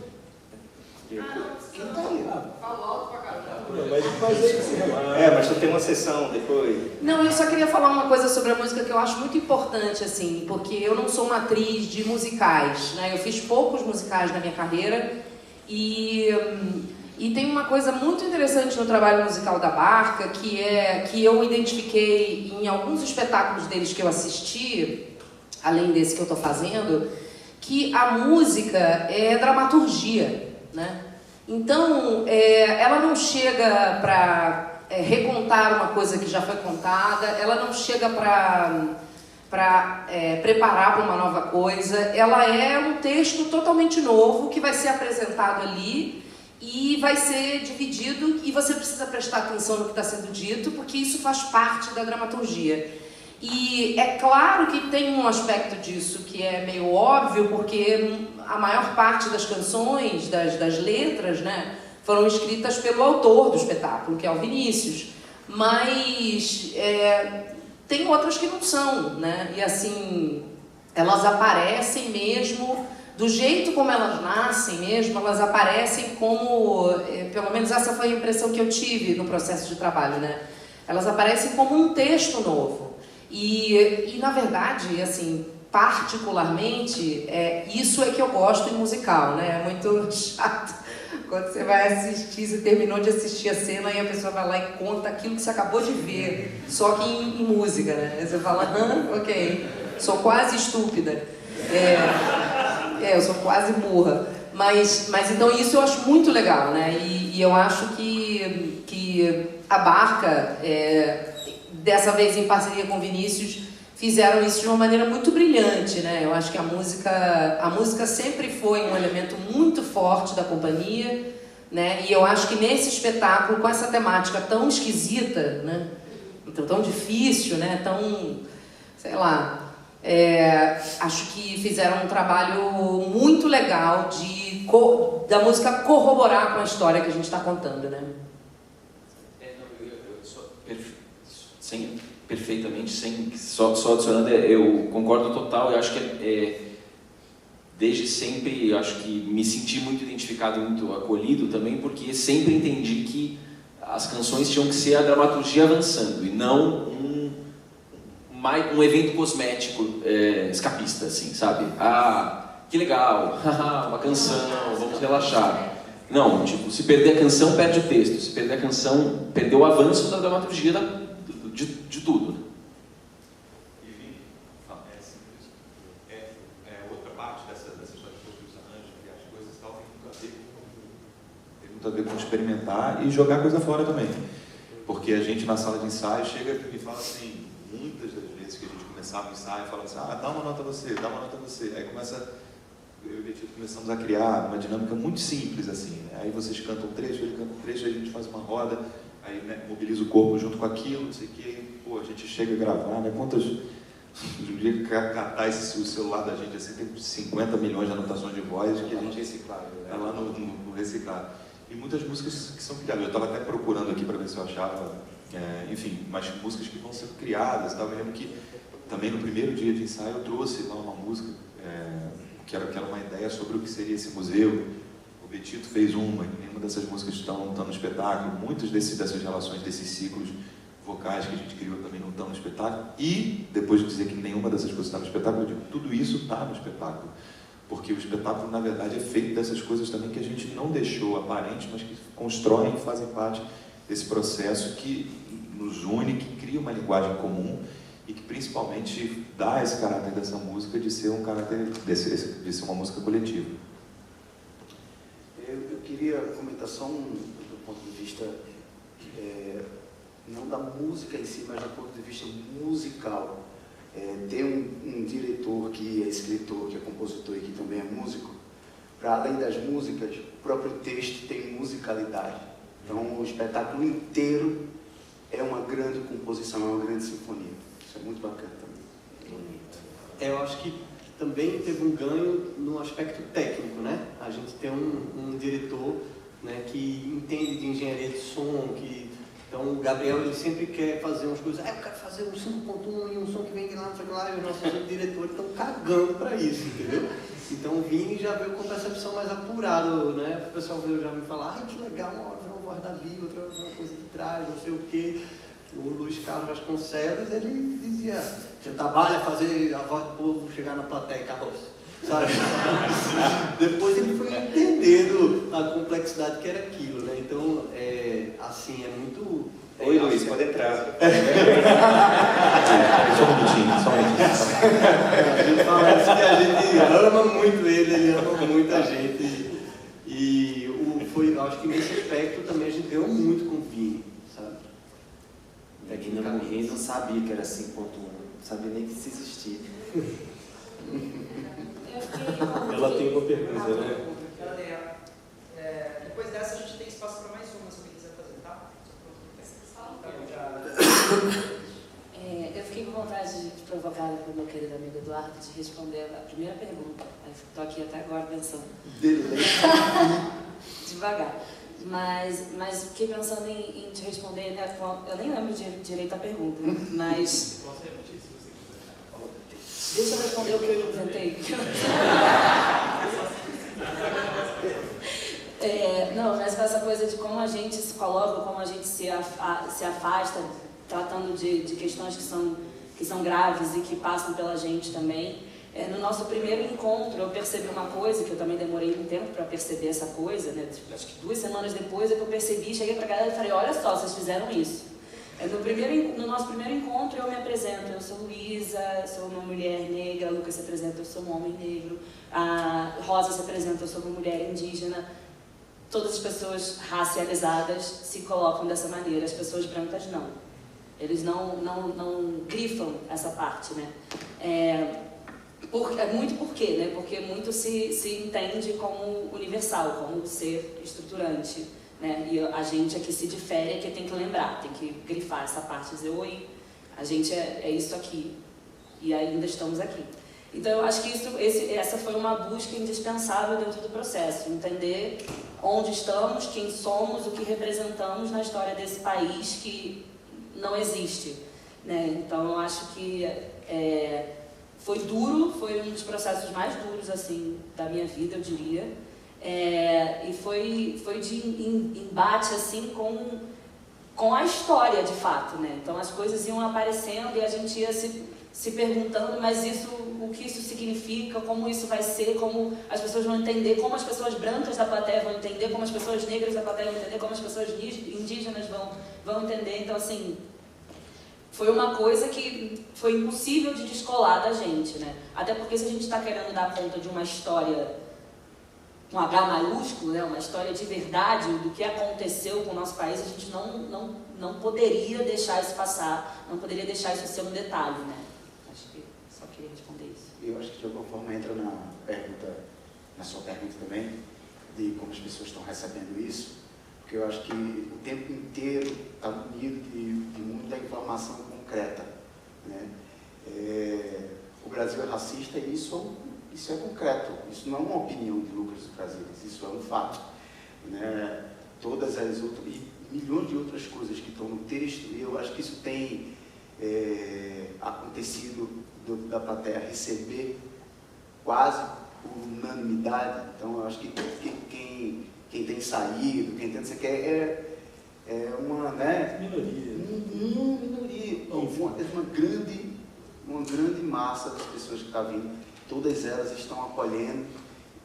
[SPEAKER 2] Quem tá aí?
[SPEAKER 6] Fala alto pra caramba.
[SPEAKER 2] Mas
[SPEAKER 5] tu tem uma sessão depois.
[SPEAKER 6] Não, eu só queria falar uma coisa sobre a música que eu acho muito importante, assim, porque eu não sou uma atriz de musicais, né? Eu fiz poucos musicais na minha carreira e tem uma coisa muito interessante no trabalho musical da Barca, que eu identifiquei em alguns espetáculos deles que eu assisti, além desse que eu estou fazendo, que a música é dramaturgia, né? Então, ela não chega para recontar uma coisa que já foi contada, ela não chega para preparar para uma nova coisa, ela é um texto totalmente novo que vai ser apresentado ali e vai ser dividido e você precisa prestar atenção no que está sendo dito, porque isso faz parte da dramaturgia. E é claro que tem um aspecto disso que é meio óbvio, porque a maior parte das canções, das letras, né, foram escritas pelo autor do espetáculo, que é o Vinícius. Mas tem outras que não são, né? E assim, elas aparecem mesmo, do jeito como elas nascem mesmo, elas aparecem como, pelo menos essa foi a impressão que eu tive no processo de trabalho, né? Elas aparecem como um texto novo. E na verdade, assim, particularmente, isso é que eu gosto em musical, né? É muito chato Quando você vai assistir, você terminou de assistir a cena e a pessoa vai lá e conta aquilo que você acabou de ver, só que em música, né? Aí você fala, ok, sou quase estúpida. Eu sou quase burra. Mas então isso eu acho muito legal, né? E eu acho que a Barca, dessa vez em parceria com o Vinícius, fizeram isso de uma maneira muito brilhante, né? Eu acho que a música sempre foi um elemento muito forte da companhia, né? E eu acho que nesse espetáculo, com essa temática tão esquisita, né? Então, tão difícil, né? Tão, sei lá, acho que fizeram um trabalho muito legal da música corroborar com a história que a gente está contando, né?
[SPEAKER 1] Perfeitamente, só adicionando, eu concordo total, eu acho que desde sempre, eu acho que me senti muito identificado, muito acolhido também, porque sempre entendi que as canções tinham que ser a dramaturgia avançando, e não um evento cosmético escapista, assim, sabe? Ah, que legal, uma canção, vamos relaxar. Não, tipo, se perder a canção, perde o texto, se perder a canção, perdeu o avanço da dramaturgia de tudo.
[SPEAKER 12] Outra parte dessa história de construir os arranjos, criar as coisas e tal, tem muito a ver com experimentar e jogar coisa fora também. Porque a gente na sala de ensaio chega e fala assim, muitas das vezes que a gente começava o ensaio, fala assim, dá uma nota você, dá uma nota você. Aí eu e o Betito começamos a criar uma dinâmica muito simples assim, né? Aí vocês cantam um trecho, ele canta um trecho, aí a gente faz uma roda, aí, né, mobiliza o corpo junto com aquilo, não sei o que, a gente chega a gravar, né? Quantas... Um dia catar o celular da gente, assim, tem 50 milhões de anotações de voz que a gente reciclar, é lá no reciclar. E muitas músicas que são criadas, eu estava até procurando aqui para ver se eu achava, enfim, mas músicas que vão sendo criadas, tá? Eu me lembro que também no primeiro dia de ensaio eu trouxe lá uma música, que era uma ideia sobre o que seria esse museu. O Betito fez uma, e nenhuma dessas músicas estão no espetáculo. Muitas dessas relações, desses ciclos vocais que a gente criou também não estão no espetáculo. E, depois de dizer que nenhuma dessas coisas está no espetáculo, eu digo, tudo isso está no espetáculo. Porque o espetáculo, na verdade, é feito dessas coisas também que a gente não deixou aparentes, mas que constroem e fazem parte desse processo que nos une, que cria uma linguagem comum e que principalmente dá esse caráter dessa música de ser um caráter, de ser uma música coletiva.
[SPEAKER 13] Eu queria comentar só do ponto de vista, não da música em si, mas do ponto de vista musical. Ter um diretor que é escritor, que é compositor e que também é músico, para além das músicas, o próprio texto tem musicalidade. Então o espetáculo inteiro é uma grande composição, é uma grande sinfonia. Isso é muito bacana também.
[SPEAKER 3] Eu acho que também teve um ganho no aspecto técnico, né? A gente tem um diretor, né, que entende de engenharia de som, então o Gabriel ele sempre quer fazer umas coisas, eu quero fazer um 5.1 e um som que vem de lá, não sei lá, e os nossos diretores estão cagando para isso, entendeu? Então o Vini já veio com percepção mais apurada, né? O pessoal veio já me falar, que legal, uma hora uma voz da Bíblia, outra uma coisa de trás, não sei o quê. O Luiz Carlos Vasconcelos, ele dizia, você trabalha fazer a voz do povo chegar na plateia, acabou, sabe? Depois ele foi entendendo a complexidade que era aquilo, né? Então, assim, é muito...
[SPEAKER 5] Oi, Luiz, pode entrar.
[SPEAKER 12] Só um minutinho.
[SPEAKER 3] A gente fala isso que a gente ama muito ele ama muito a gente. E eu acho que nesse aspecto também a gente ganhou muito com o Vini, sabe?
[SPEAKER 14] Ele não sabia que era 5.1, não sabia nem que isso existia.
[SPEAKER 2] Ela tem uma pergunta, né?
[SPEAKER 15] Depois dessa a gente tem espaço para mais uma, se alguém quiser fazer, tá?
[SPEAKER 8] Eu fiquei com vontade, provocada pelo meu querido amigo Eduardo, de responder a primeira pergunta. Estou aqui até agora pensando. Devagar. Mas fiquei pensando em te responder, né? Eu nem lembro direito a pergunta, mas... Deixa eu responder o que eu inventei. Não, mas com essa coisa de como a gente se coloca, como a gente se afasta, tratando de questões que são graves e que passam pela gente também. No nosso primeiro encontro, eu percebi uma coisa, que eu também demorei um tempo para perceber essa coisa, né? Acho que 2 semanas depois é que eu percebi, cheguei para casa e falei, olha só, vocês fizeram isso. No nosso primeiro encontro eu me apresento, eu sou Luísa, sou uma mulher negra, a Lucas se apresenta, eu sou um homem negro, a Rosa se apresenta, eu sou uma mulher indígena. Todas as pessoas racializadas se colocam dessa maneira, as pessoas brancas não. Eles não grifam essa parte, né? Muito por quê, né? Porque muito se entende como universal, como ser estruturante, né? E a gente aqui se difere, é que tem que lembrar, tem que grifar essa parte, dizer, oi, a gente é isso aqui, e ainda estamos aqui. Então eu acho que essa foi uma busca indispensável dentro do processo, entender onde estamos, quem somos, o que representamos na história desse país que não existe, né? Então eu acho que foi duro, foi um dos processos mais duros assim da minha vida, eu diria, e foi de embate assim com a história de fato, né? Então as coisas iam aparecendo e a gente ia se perguntando, mas o que isso significa, como isso vai ser, como as pessoas vão entender, como as pessoas brancas da plateia vão entender, como as pessoas negras da plateia vão entender, como as pessoas indígenas vão entender. Então assim, foi uma coisa que foi impossível de descolar da gente, né? Até porque se a gente está querendo dar conta de uma história com H maiúsculo, né? Uma história de verdade do que aconteceu com o nosso país, a gente não poderia deixar isso passar, não poderia deixar isso ser um detalhe, né? Acho que só queria responder isso.
[SPEAKER 13] Eu acho que de alguma forma entra na sua pergunta também, de como as pessoas estão recebendo isso, porque eu acho que o tempo inteiro está munido de muita informação concreta, né? O Brasil é racista e isso é concreto, isso não é uma opinião de Lucas Brasilis, isso é um fato, né? Todas as outras, e milhões de outras coisas que estão no texto, e eu acho que isso tem acontecido da plateia receber quase por unanimidade. Então eu acho que quem tem saído, quem tem, você quer, é uma, né? Minoria, uma grande massa das pessoas que estão vindo, todas elas estão acolhendo,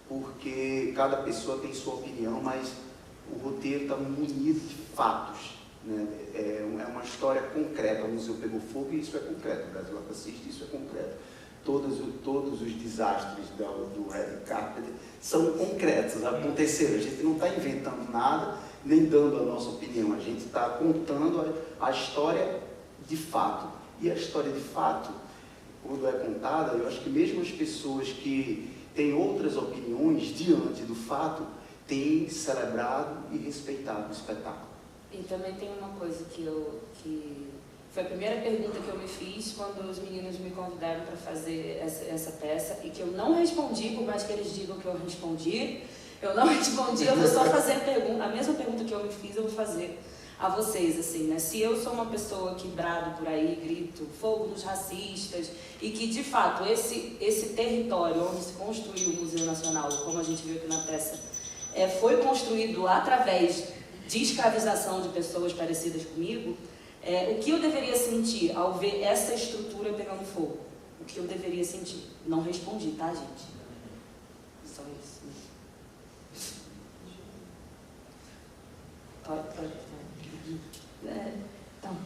[SPEAKER 13] porque cada pessoa tem sua opinião, mas o roteiro está munido de fatos, né? É uma história concreta. O museu pegou fogo e isso é concreto. O Brasil assiste, isso é concreto. Todos os desastres do Red Carpet são concretos, aconteceram. A gente não está inventando nada, nem dando a nossa opinião. A gente está contando a história de fato. E a história de fato, quando é contada, eu acho que mesmo as pessoas que têm outras opiniões diante do fato, têm celebrado e respeitado o espetáculo.
[SPEAKER 8] E também tem uma coisa que foi a primeira pergunta que eu me fiz quando os meninos me convidaram para fazer essa peça, e que eu não respondi, por mais que eles digam que eu respondi, eu não respondi, eu vou só fazer a mesma pergunta que eu me fiz, eu vou fazer a vocês, assim, né? Se eu sou uma pessoa que brado por aí, grito fogo nos racistas, e que de fato esse território onde se construiu o Museu Nacional, como a gente viu aqui na peça, foi construído através de escravização de pessoas parecidas comigo, o que eu deveria sentir ao ver essa estrutura pegando fogo? O que eu deveria sentir? Não respondi, tá, gente? Só isso.
[SPEAKER 16] Então,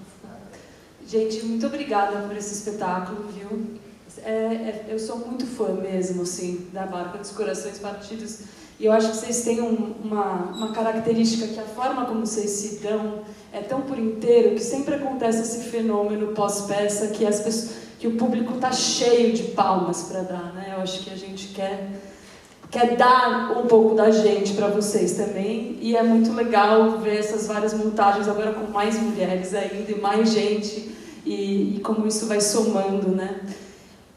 [SPEAKER 16] gente, muito obrigada por esse espetáculo, viu? Eu sou muito fã mesmo, assim, da Barca dos Corações Partidos, e eu acho que vocês têm uma característica, que a forma como vocês se dão é tão por inteiro, que sempre acontece esse fenômeno pós-peça, que o público está cheio de palmas para dar, né? Eu acho que a gente quer dar um pouco da gente para vocês também, e é muito legal ver essas várias montagens agora com mais mulheres ainda, e mais gente, e como isso vai somando, né?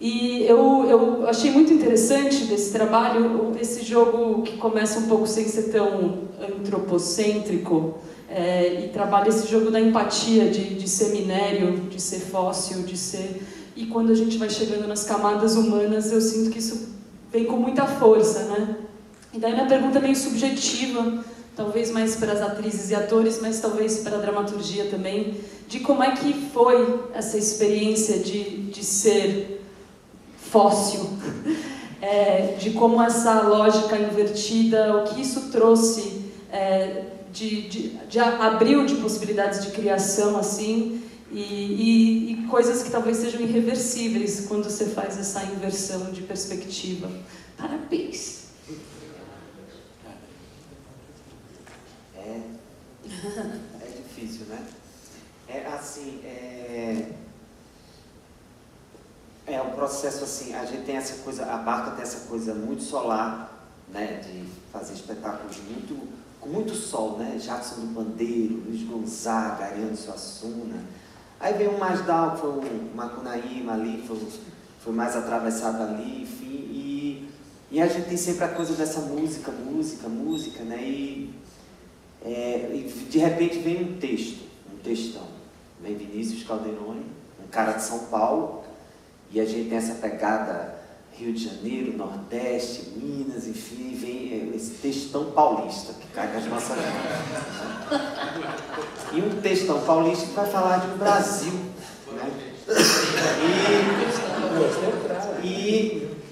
[SPEAKER 16] E eu achei muito interessante desse trabalho, esse jogo que começa um pouco sem ser tão antropocêntrico, e trabalha esse jogo da empatia, de ser minério, de ser fóssil, de ser... E quando a gente vai chegando nas camadas humanas, eu sinto que isso vem com muita força, né? E daí minha pergunta é meio subjetiva, talvez mais para as atrizes e atores, mas talvez para a dramaturgia também, de como é que foi essa experiência de ser fóssil, de como essa lógica invertida, o que isso trouxe, abriu de possibilidades de criação, assim, e coisas que talvez sejam irreversíveis quando você faz essa inversão de perspectiva. Parabéns!
[SPEAKER 14] É difícil, né? É um processo assim, a gente tem essa coisa, a Barca tem essa coisa muito solar, né? De fazer espetáculos com muito sol, né? Jackson do Pandeiro, Luiz Gonzaga, Ariano Suassuna. Aí veio o Mais Down, foi o Macunaíma ali, foi mais atravessado ali, enfim. E a gente tem sempre a coisa dessa música, né? E de repente vem um textão. Vem Vinícius Calderoni, um cara de São Paulo, e a gente tem essa pegada Rio de Janeiro, Nordeste, Minas, enfim, vem esse textão paulista que cai nas nossas mãos. E um textão paulista que vai falar de um Brasil, né?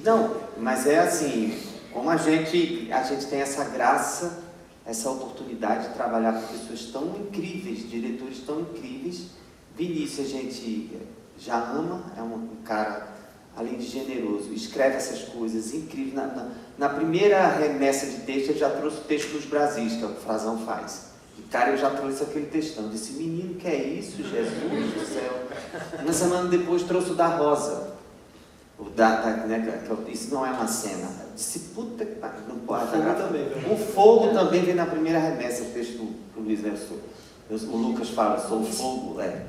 [SPEAKER 14] Não, mas é assim, como a gente tem essa graça, essa oportunidade de trabalhar com pessoas tão incríveis, diretores tão incríveis. Vinícius a gente já ama, é um cara, além de generoso, escreve essas coisas incríveis. Na primeira remessa de texto, ele já trouxe o texto dos Brasis, que é o que o Frazão faz. E, cara, eu já trouxe aquele textão. Eu disse, menino, que é isso, Jesus do céu? Uma semana depois, trouxe o da Rosa. Isso não é uma cena. Eu disse, puta que pariu, não pode. O Fogo também vem na primeira remessa, o texto do Luiz Nelson. O Lucas fala, sou o fogo, né?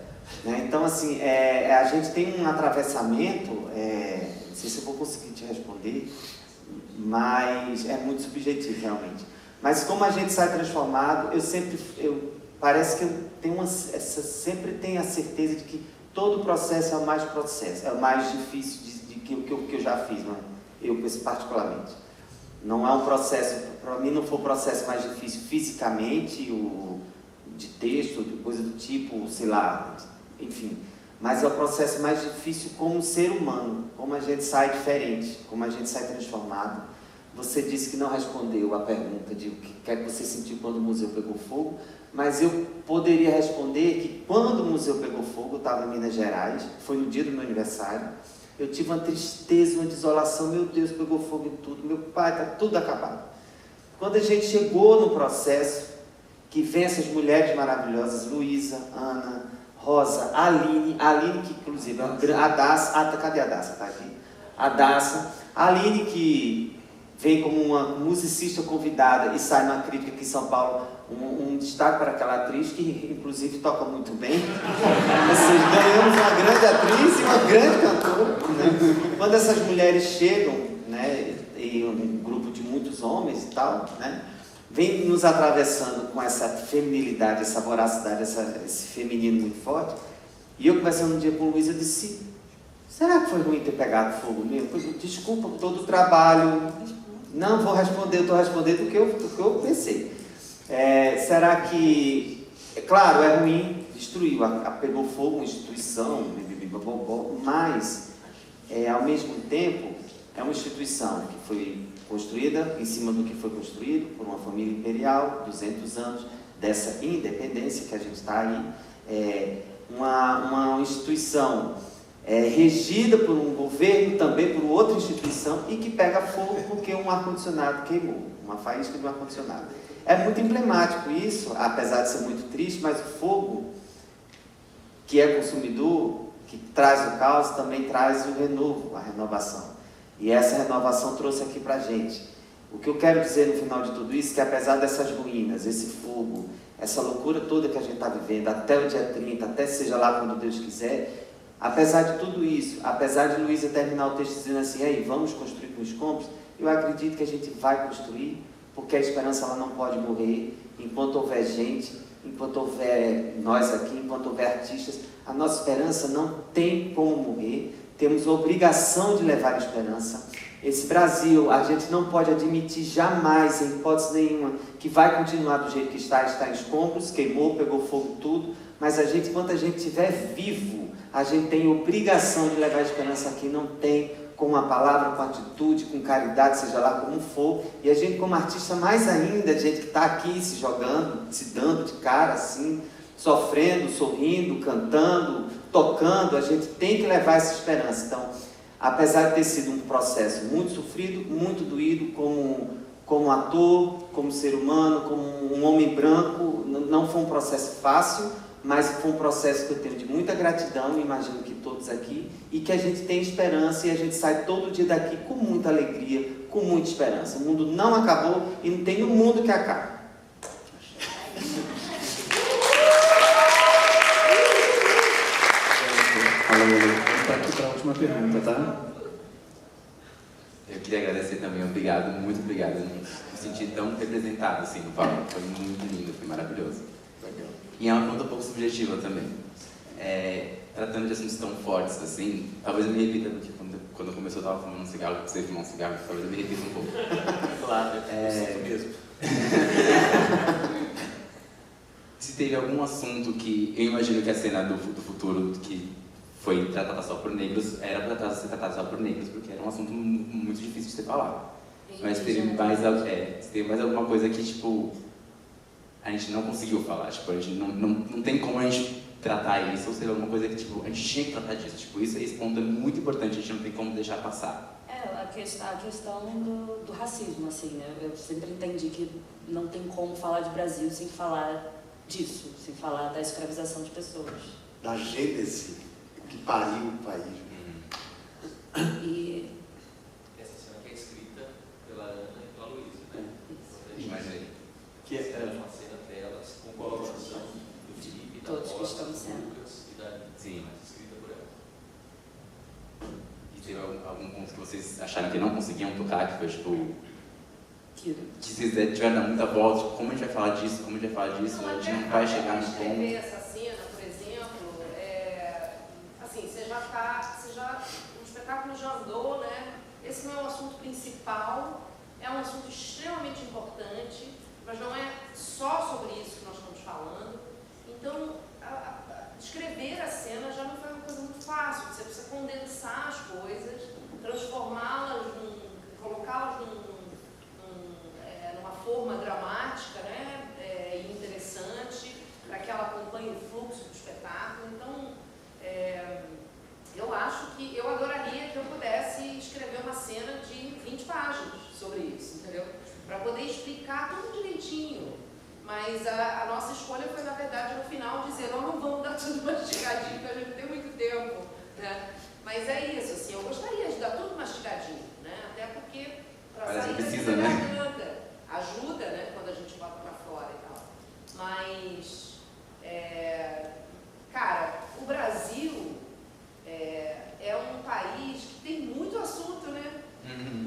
[SPEAKER 14] Então, assim, a gente tem um atravessamento, não sei se eu vou conseguir te responder, mas é muito subjetivo, realmente. Mas como a gente sai transformado, parece que eu tenho sempre tenho a certeza de que todo processo é o mais difícil que eu já fiz, não é? Eu particularmente. Não é um processo, para mim não foi o processo mais difícil fisicamente, de texto, de coisa do tipo, sei lá, enfim. Mas é o processo mais difícil como ser humano, como a gente sai diferente, como a gente sai transformado. Você disse que não respondeu a pergunta de o que é que você sentiu quando o museu pegou fogo, mas eu poderia responder que quando o museu pegou fogo, eu estava em Minas Gerais, foi no dia do meu aniversário, eu tive uma tristeza, uma desolação, meu Deus, pegou fogo em tudo, meu pai, está tudo acabado. Quando a gente chegou no processo, que vem essas mulheres maravilhosas, Luísa, Ana, Rosa, Aline, que inclusive é a Daça, cadê a Daça? Está aqui. A Daça, Aline que vem como uma musicista convidada e sai numa crítica aqui em São Paulo, um destaque para aquela atriz que inclusive toca muito bem. Ou seja, ganhamos uma grande atriz e uma grande cantora, né? Quando essas mulheres chegam, né, e um grupo de muitos homens e tal, né, vem nos atravessando com essa feminilidade, essa voracidade, esse feminino muito forte. E eu conversando um dia com o Luiz, eu disse, será que foi ruim ter pegado fogo mesmo? Desculpa por todo o trabalho, não vou responder, eu estou respondendo o que eu pensei. Será que, claro, é ruim, destruiu, pegou fogo uma instituição, mas, ao mesmo tempo, é uma instituição que foi construída em cima do que foi construído por uma família imperial, 200 anos dessa independência que a gente está aí, uma instituição regida por um governo, também por outra instituição, e que pega fogo porque um ar-condicionado queimou, uma faísca de um ar-condicionado. É muito emblemático isso, apesar de ser muito triste, mas o fogo, que é consumidor, que traz o caos, também traz o renovo, a renovação. E essa renovação trouxe aqui para a gente. O que eu quero dizer no final de tudo isso é que apesar dessas ruínas, esse fogo, essa loucura toda que a gente está vivendo, até o dia 30, até seja lá quando Deus quiser, apesar de tudo isso, apesar de Luísa terminar o texto dizendo assim, aí, vamos construir com escombros, eu acredito que a gente vai construir, porque a esperança ela não pode morrer, enquanto houver gente, enquanto houver nós aqui, enquanto houver artistas, a nossa esperança não tem como morrer, temos a obrigação de levar a esperança. Esse Brasil, a gente não pode admitir jamais, em hipótese nenhuma, que vai continuar do jeito que está em escombros, queimou, pegou fogo, tudo, mas enquanto a gente estiver vivo, a gente tem obrigação de levar a esperança aqui, não tem com a palavra, com atitude, com caridade, seja lá como for. E a gente como artista mais ainda, a gente que está aqui se jogando, se dando de cara assim, sofrendo, sorrindo, cantando, tocando, a gente tem que levar essa esperança. Então, apesar de ter sido um processo muito sofrido, muito doído, como ator, como ser humano, como um homem branco, não foi um processo fácil, mas foi um processo que eu tenho de muita gratidão, imagino que todos aqui, e que a gente tem esperança e a gente sai todo dia daqui com muita alegria, com muita esperança. O mundo não acabou e não tem um mundo que acabe.
[SPEAKER 10] Vamos aqui para a última pergunta, tá?
[SPEAKER 17] Eu queria agradecer também, obrigado, muito obrigado. Eu me senti tão representado assim no palco, foi muito lindo, foi maravilhoso. E é uma pergunta um pouco subjetiva também. Tratando de assuntos tão fortes assim, talvez eu me repita, porque quando começou eu estava fumando um cigarro, você fumar um cigarro, talvez eu me repita um pouco.
[SPEAKER 10] Claro, é mesmo.
[SPEAKER 17] Se teve algum assunto que, eu imagino que a cena do futuro que foi tratada só por negros, era para ser tratada só por negros, porque era um assunto muito difícil de ser falado. Mas teve mais alguma coisa que, tipo, a gente não conseguiu falar, tipo, a gente não tem como a gente tratar isso, ou seja, alguma coisa que, tipo, a gente tinha que tratar disso, tipo, esse ponto é muito importante, a gente não tem como deixar passar.
[SPEAKER 8] A questão do racismo, assim, né? Eu sempre entendi que não tem como falar de Brasil sem falar disso, sem falar da escravização de pessoas.
[SPEAKER 13] Da gênese que pariu o país.
[SPEAKER 8] E
[SPEAKER 1] essa cena que é escrita pela Ana e pela Luísa, né?
[SPEAKER 17] Imaginei.
[SPEAKER 1] Que é uma cena delas com colaboração do Felipe, da
[SPEAKER 8] todos que
[SPEAKER 1] Rosa,
[SPEAKER 8] estão
[SPEAKER 1] do
[SPEAKER 8] sendo.
[SPEAKER 1] Lucas e da Anitta,
[SPEAKER 17] Sim.
[SPEAKER 1] mas escrita por ela.
[SPEAKER 17] E teve algum ponto que vocês acharam que não conseguiam tocar, que foi tipo... Que vocês tiveram dar muita volta, tipo, como a gente vai falar disso, como a gente vai falar disso, a gente não vai chegar no ponto.
[SPEAKER 6] Essa cena, por exemplo, assim, o espetáculo já andou, né? Esse não é o assunto principal, é um assunto extremamente importante, mas não é só sobre isso que nós estamos falando. Então, escrever a cena já não foi uma coisa muito fácil, você precisa condensar as coisas, transformá-las, colocá-las numa forma dramática, né? E interessante, para que ela acompanhe o fluxo do espetáculo. Então, eu acho que eu adoraria que eu pudesse escrever uma cena de 20 páginas sobre isso, entendeu? Para poder explicar tudo direitinho. Mas a nossa escolha foi, na verdade, no final, dizer, não vamos dar tudo mastigadinho, porque a gente não tem muito tempo, né? Mas é isso, assim, eu gostaria de dar tudo mastigadinho, né? Até porque, para sair
[SPEAKER 17] precisa,
[SPEAKER 6] da
[SPEAKER 17] né?
[SPEAKER 6] garganta, ajuda, né? Quando a gente bota para fora e tal. Mas, cara, o Brasil é um país que tem muito assunto, né?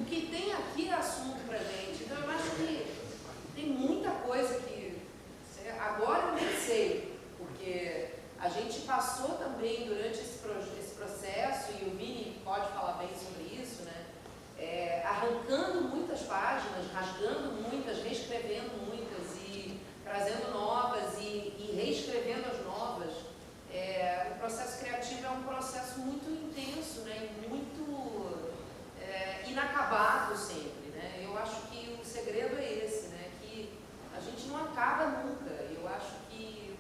[SPEAKER 6] O que tem aqui é assunto pra gente. Então eu acho que tem muita coisa que agora eu nem sei, porque a gente passou também durante esse processo, e o Vini pode falar bem sobre isso, né? Arrancando muitas páginas, rasgando muitas, reescrevendo muitas e trazendo novas e reescrevendo as novas. O processo criativo é um processo muito intenso, né? E muito inacabado sempre, né? Eu acho que o segredo é esse, né? Que a gente não acaba nunca. Eu acho que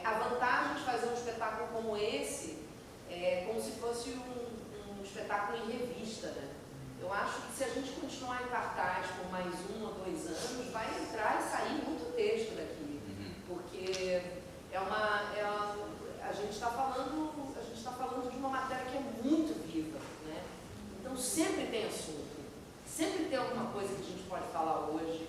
[SPEAKER 6] a vantagem de fazer um espetáculo como esse é como se fosse um espetáculo em revista, né? Eu acho que se a gente continuar em cartaz por mais 1 ou 2 anos, vai entrar e sair muito texto daqui, porque a gente está falando de uma matéria que é muito viva, né? Então sempre tem assunto, sempre tem alguma coisa que a gente pode falar hoje,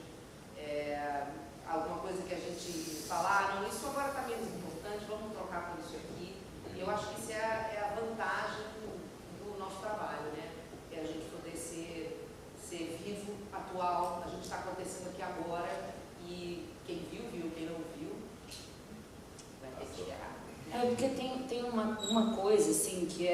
[SPEAKER 6] alguma coisa que a gente fala, não, isso agora está menos importante, vamos trocar por isso aqui. E eu acho que isso é a vantagem do nosso trabalho, né? É a gente poder ser vivo, atual, a gente está acontecendo aqui agora, e quem viu, viu, quem não viu, vai ter que chegar.
[SPEAKER 8] Porque tem uma coisa, assim, que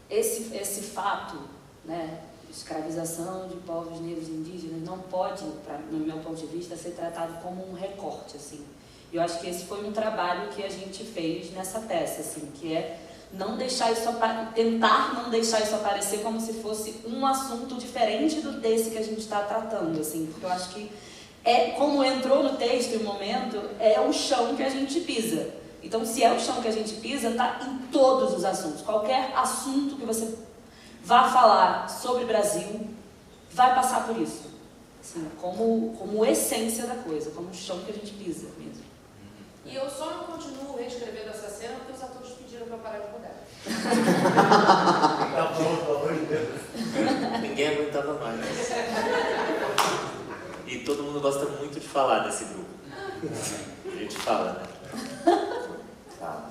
[SPEAKER 8] esse fato, né, escravização de povos negros e indígenas não pode, no meu ponto de vista, ser tratado como um recorte, assim. Eu acho que esse foi um trabalho que a gente fez nessa peça, assim, que é não deixar isso tentar não deixar isso aparecer como se fosse um assunto diferente desse que a gente está tratando, assim, porque eu acho que como entrou no texto em um momento, é o chão que a gente pisa. Então, se é o chão que a gente pisa, está em todos os assuntos. Qualquer assunto que você vá falar sobre Brasil, vai passar por isso. Assim, como essência da coisa, como o chão que a gente pisa mesmo.
[SPEAKER 6] E eu só não continuo reescrevendo essa cena porque os atores pediram para eu parar de rodar.
[SPEAKER 18] Tá bom, pelo amor de Deus. Ninguém aguentava mais. E todo mundo gosta muito de falar desse grupo. A gente fala, né?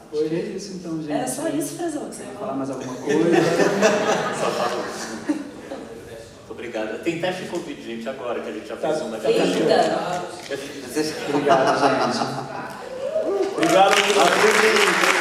[SPEAKER 9] Foi isso então, gente.
[SPEAKER 8] Era só isso, Frazão, que você ia
[SPEAKER 9] falar mais alguma coisa?
[SPEAKER 18] Só falou. Muito obrigado. Tem teste Covid, gente, agora que a gente já fez uma.
[SPEAKER 9] Obrigado, gente.
[SPEAKER 2] Obrigado.